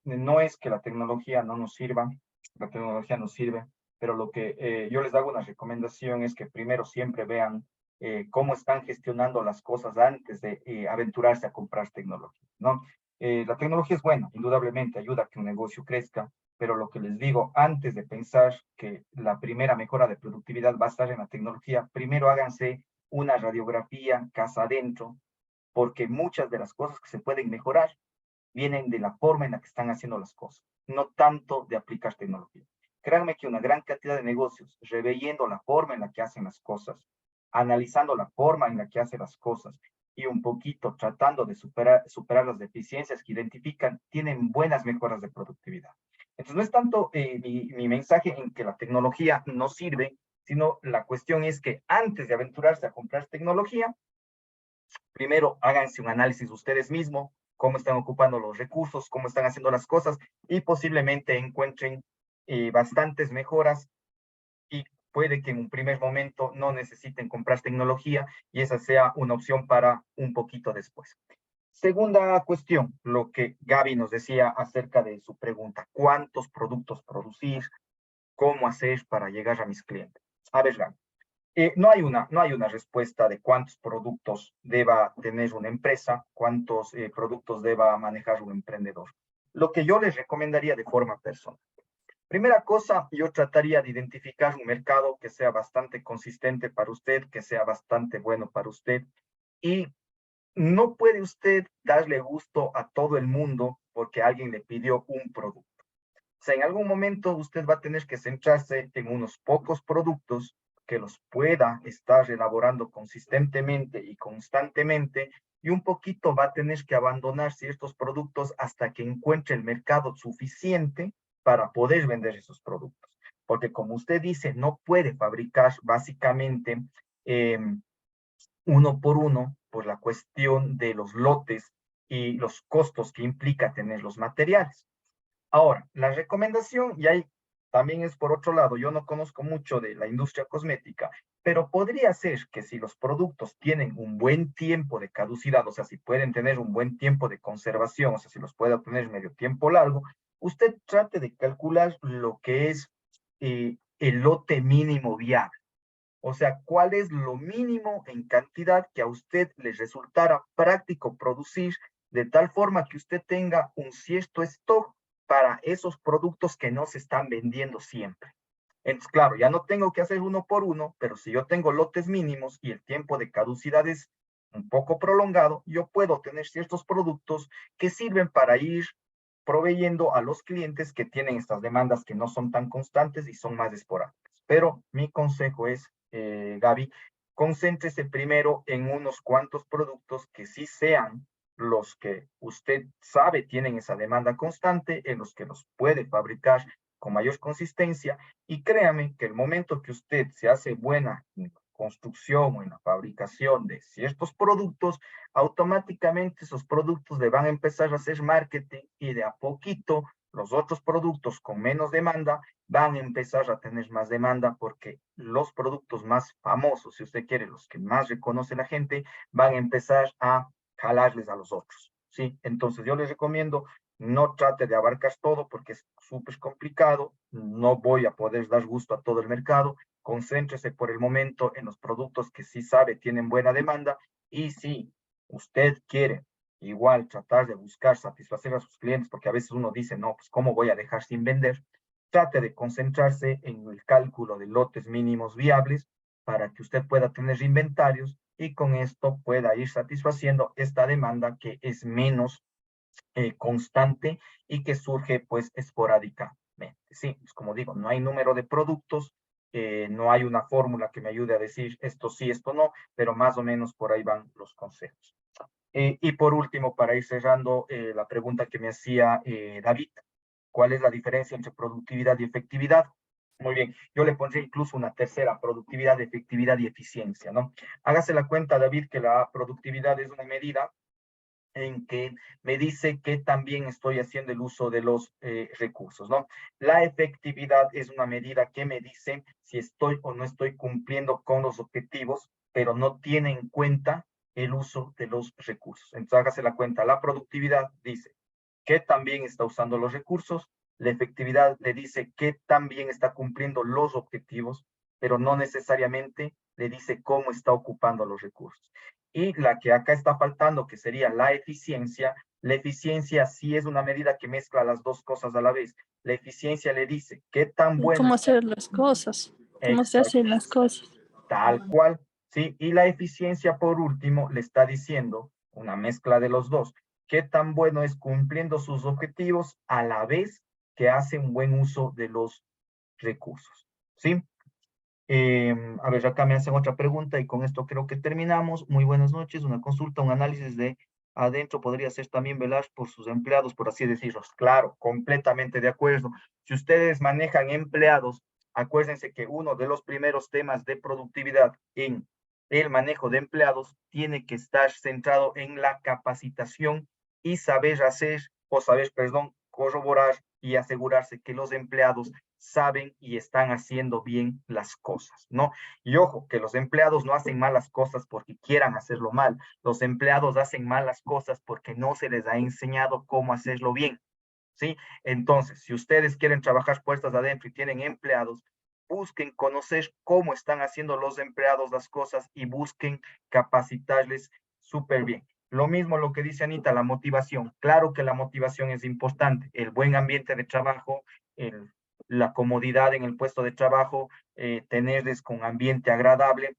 no es que la tecnología no nos sirva, la tecnología nos sirve, pero lo que yo les hago una recomendación es que primero siempre vean cómo están gestionando las cosas antes de aventurarse a comprar tecnología, ¿no? La tecnología es buena, indudablemente ayuda a que un negocio crezca, pero lo que les digo, antes de pensar que la primera mejora de productividad va a estar en la tecnología, primero háganse una radiografía casa adentro, porque muchas de las cosas que se pueden mejorar vienen de la forma en la que están haciendo las cosas, no tanto de aplicar tecnología. Créanme que una gran cantidad de negocios, reviendo la forma en la que hacen las cosas, analizando la forma en la que hacen las cosas y un poquito tratando de superar las deficiencias que identifican, tienen buenas mejoras de productividad. Entonces, no es tanto mi mensaje en que la tecnología no sirve, sino la cuestión es que antes de aventurarse a comprar tecnología, primero háganse un análisis ustedes mismos, cómo están ocupando los recursos, cómo están haciendo las cosas y posiblemente encuentren bastantes mejoras y puede que en un primer momento no necesiten comprar tecnología y esa sea una opción para un poquito después. Segunda cuestión, lo que Gaby nos decía acerca de su pregunta, ¿cuántos productos producir? ¿Cómo hacer para llegar a mis clientes? A ver, Gaby, no hay una respuesta de cuántos productos deba tener una empresa, cuántos productos deba manejar un emprendedor. Lo que yo les recomendaría de forma personal. Primera cosa, yo trataría de identificar un mercado que sea bastante consistente para usted, que sea bastante bueno para usted. Y no puede usted darle gusto a todo el mundo porque alguien le pidió un producto. O sea, en algún momento usted va a tener que centrarse en unos pocos productos que los pueda estar elaborando consistentemente y constantemente, y un poquito va a tener que abandonar ciertos productos hasta que encuentre el mercado suficiente para poder vender esos productos. Porque como usted dice, no puede fabricar básicamente uno por uno por la cuestión de los lotes y los costos que implica tener los materiales. Ahora, la recomendación, y ahí también es por otro lado, yo no conozco mucho de la industria cosmética, pero podría ser que si los productos tienen un buen tiempo de caducidad, o sea, si pueden tener un buen tiempo de conservación, o sea, si los puede obtener medio tiempo largo, usted trate de calcular lo que es el lote mínimo viable. O sea, cuál es lo mínimo en cantidad que a usted le resultara práctico producir, de tal forma que usted tenga un cierto stock para esos productos que no se están vendiendo siempre. Entonces, claro, ya no tengo que hacer uno por uno, pero si yo tengo lotes mínimos y el tiempo de caducidad es un poco prolongado, yo puedo tener ciertos productos que sirven para ir proveyendo a los clientes que tienen estas demandas que no son tan constantes y son más esporádicas. Pero mi consejo es, Gaby, concéntrese primero en unos cuantos productos que sí sean los que usted sabe tienen esa demanda constante, en los que los puede fabricar con mayor consistencia, y créame que el momento que usted se hace buena en la construcción o en la fabricación de ciertos productos, automáticamente esos productos le van a empezar a hacer marketing y de a poquito los otros productos con menos demanda van a empezar a tener más demanda porque los productos más famosos, si usted quiere, los que más reconoce la gente, van a empezar a jalarles a los otros, ¿sí? Entonces yo les recomiendo, no trate de abarcar todo porque es súper complicado, no voy a poder dar gusto a todo el mercado, concéntrese por el momento en los productos que sí sabe tienen buena demanda, y si usted quiere igual tratar de buscar satisfacer a sus clientes, porque a veces uno dice, no, pues ¿cómo voy a dejar sin vender? Trate de concentrarse en el cálculo de lotes mínimos viables para que usted pueda tener inventarios y con esto pueda ir satisfaciendo esta demanda que es menos constante y que surge pues esporádicamente. Sí, pues como digo, no hay número de productos, no hay una fórmula que me ayude a decir esto sí, esto no, pero más o menos por ahí van los consejos. Y por último, para ir cerrando la pregunta que me hacía David, ¿cuál es la diferencia entre productividad y efectividad? Muy bien, yo le pondré incluso una tercera, productividad, efectividad y eficiencia, ¿no? Hágase la cuenta, David, que la productividad es una medida en que me dice que también estoy haciendo el uso de los recursos, ¿no? La efectividad es una medida que me dice si estoy o no estoy cumpliendo con los objetivos, pero no tiene en cuenta el uso de los recursos. Entonces, hágase la cuenta. La productividad dice que también está usando los recursos. La efectividad le dice que también está cumpliendo los objetivos, pero no necesariamente le dice cómo está ocupando los recursos. Y la que acá está faltando, que sería la eficiencia sí es una medida que mezcla las dos cosas a la vez. La eficiencia le dice qué tan bueno. ¿Cómo hacer las cosas? ¿Cómo se hacen las cosas? Tal cual, ¿sí? Y la eficiencia, por último, le está diciendo, una mezcla de los dos, qué tan bueno es cumpliendo sus objetivos a la vez que hace un buen uso de los recursos, ¿sí? A ver, acá me hacen otra pregunta y con esto creo que terminamos. Muy buenas noches. Una consulta, un análisis de adentro podría ser también velar por sus empleados, por así decirlo. Claro, completamente de acuerdo. Si ustedes manejan empleados, acuérdense que uno de los primeros temas de productividad en el manejo de empleados tiene que estar centrado en la capacitación y saber hacer, o saber, perdón, corroborar y asegurarse que los empleados saben y están haciendo bien las cosas, ¿no? Y ojo, que los empleados no hacen malas cosas porque quieran hacerlo mal. Los empleados hacen malas cosas porque no se les ha enseñado cómo hacerlo bien, ¿sí? Entonces, si ustedes quieren trabajar puertas adentro y tienen empleados, busquen conocer cómo están haciendo los empleados las cosas y busquen capacitarles súper bien. Lo mismo lo que dice Anita, la motivación. Claro que la motivación es importante. El buen ambiente de trabajo, la comodidad en el puesto de trabajo, tenerles con ambiente agradable.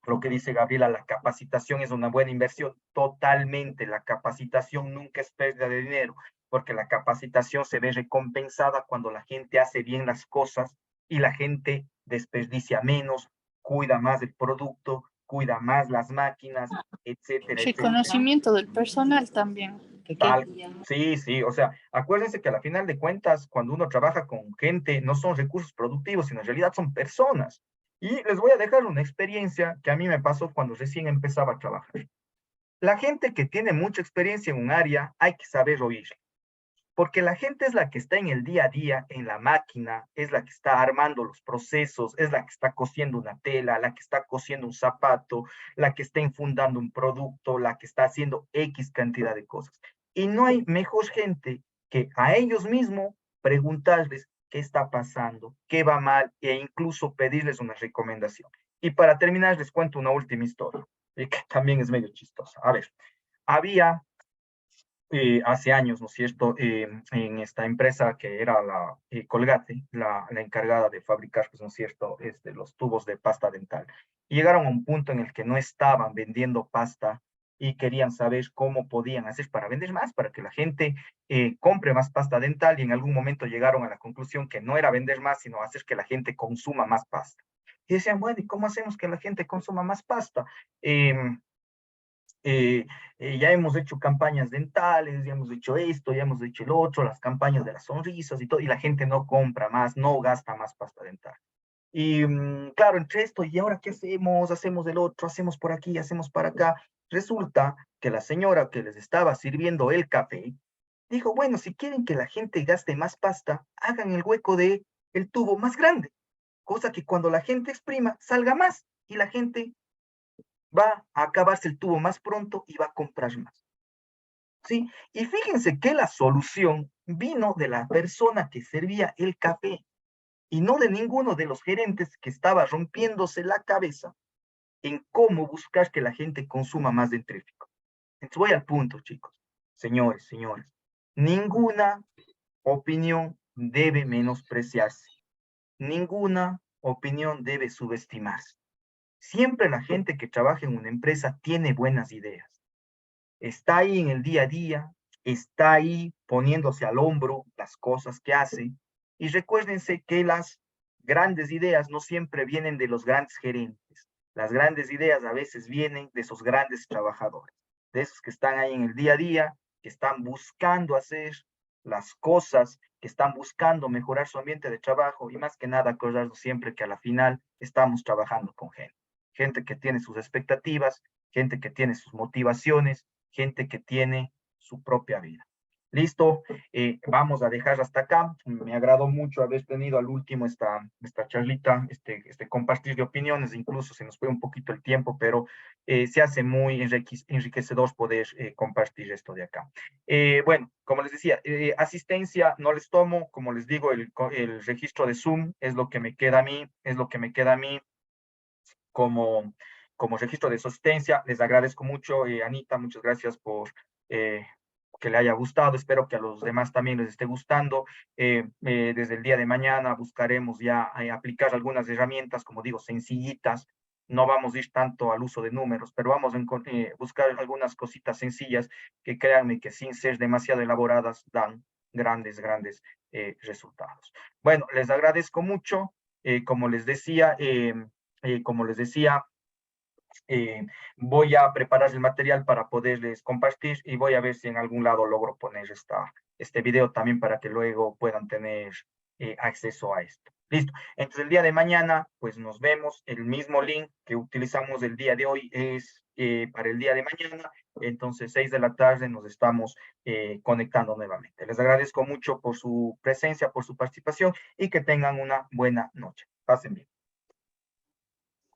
Lo que dice Gabriela, la capacitación es una buena inversión. Totalmente, la capacitación nunca es pérdida de dinero, porque la capacitación se ve recompensada cuando la gente hace bien las cosas y la gente desperdicia menos, cuida más el producto, cuida más las máquinas, etcétera, etcétera. Reconocimiento del personal también. Tal, sí, sí, o sea, acuérdense que a la final de cuentas, cuando uno trabaja con gente, no son recursos productivos, sino en realidad son personas. Y les voy a dejar una experiencia que a mí me pasó cuando recién empezaba a trabajar. La gente que tiene mucha experiencia en un área, hay que saber oír, porque la gente es la que está en el día a día, en la máquina, es la que está armando los procesos, es la que está cosiendo una tela, la que está cosiendo un zapato, la que está infundando un producto, la que está haciendo X cantidad de cosas. Y no hay mejor gente que a ellos mismos preguntarles qué está pasando, qué va mal, e incluso pedirles una recomendación. Y para terminar, les cuento una última historia, que también es medio chistosa. A ver, había hace años, ¿no es cierto?, en esta empresa que era la Colgate, la encargada de fabricar, pues, ¿no es cierto?, los tubos de pasta dental. Y llegaron a un punto en el que no estaban vendiendo pasta y querían saber cómo podían hacer para vender más, para que la gente compre más pasta dental, y en algún momento llegaron a la conclusión que no era vender más, sino hacer que la gente consuma más pasta. Y decían, bueno, ¿y cómo hacemos que la gente consuma más pasta? Ya hemos hecho campañas dentales, ya hemos hecho esto, ya hemos hecho el otro, las campañas de las sonrisas y todo, y la gente no compra más, no gasta más pasta dental. Y claro, entre esto, ¿y ahora qué hacemos? Hacemos el otro, hacemos por aquí, hacemos para acá. Resulta que la señora que les estaba sirviendo el café dijo, bueno, si quieren que la gente gaste más pasta, hagan el hueco de el tubo más grande, cosa que cuando la gente exprima salga más y la gente va a acabarse el tubo más pronto y va a comprar más. ¿Sí? Y fíjense que la solución vino de la persona que servía el café y no de ninguno de los gerentes que estaba rompiéndose la cabeza en cómo buscar que la gente consuma más dentrífico. Entonces voy al punto, chicos. Señores, señores, ninguna opinión debe menospreciarse. Ninguna opinión debe subestimarse. Siempre la gente que trabaja en una empresa tiene buenas ideas. Está ahí en el día a día, está ahí poniéndose al hombro las cosas que hace. Y recuérdense que las grandes ideas no siempre vienen de los grandes gerentes. Las grandes ideas a veces vienen de esos grandes trabajadores, de esos que están ahí en el día a día, que están buscando hacer las cosas, que están buscando mejorar su ambiente de trabajo y más que nada acordarnos siempre que a la final estamos trabajando con gente. Gente que tiene sus expectativas, gente que tiene sus motivaciones, gente que tiene su propia vida. Listo, vamos a dejar hasta acá. Me agradó mucho haber tenido al último esta charlita, este compartir de opiniones, incluso se nos fue un poquito el tiempo, pero se hace muy enriquecedor poder compartir esto de acá. Bueno, como les decía, asistencia no les tomo, como les digo, el registro de Zoom es lo que me queda a mí, como registro de su asistencia. Les agradezco mucho, Anita, muchas gracias por que le haya gustado. Espero que a los demás también les esté gustando. Desde el día de mañana buscaremos ya aplicar algunas herramientas, como digo, sencillitas. No vamos a ir tanto al uso de números, pero vamos a buscar algunas cositas sencillas que créanme que sin ser demasiado elaboradas dan grandes resultados. Bueno, les agradezco mucho. Como les decía, voy a preparar el material para poderles compartir y voy a ver si en algún lado logro poner este video también para que luego puedan tener acceso a esto. Listo. Entonces el día de mañana, pues nos vemos. El mismo link que utilizamos el día de hoy es para el día de mañana. Entonces 6 de la tarde nos estamos conectando nuevamente. Les agradezco mucho por su presencia, por su participación y que tengan una buena noche. Pasen bien.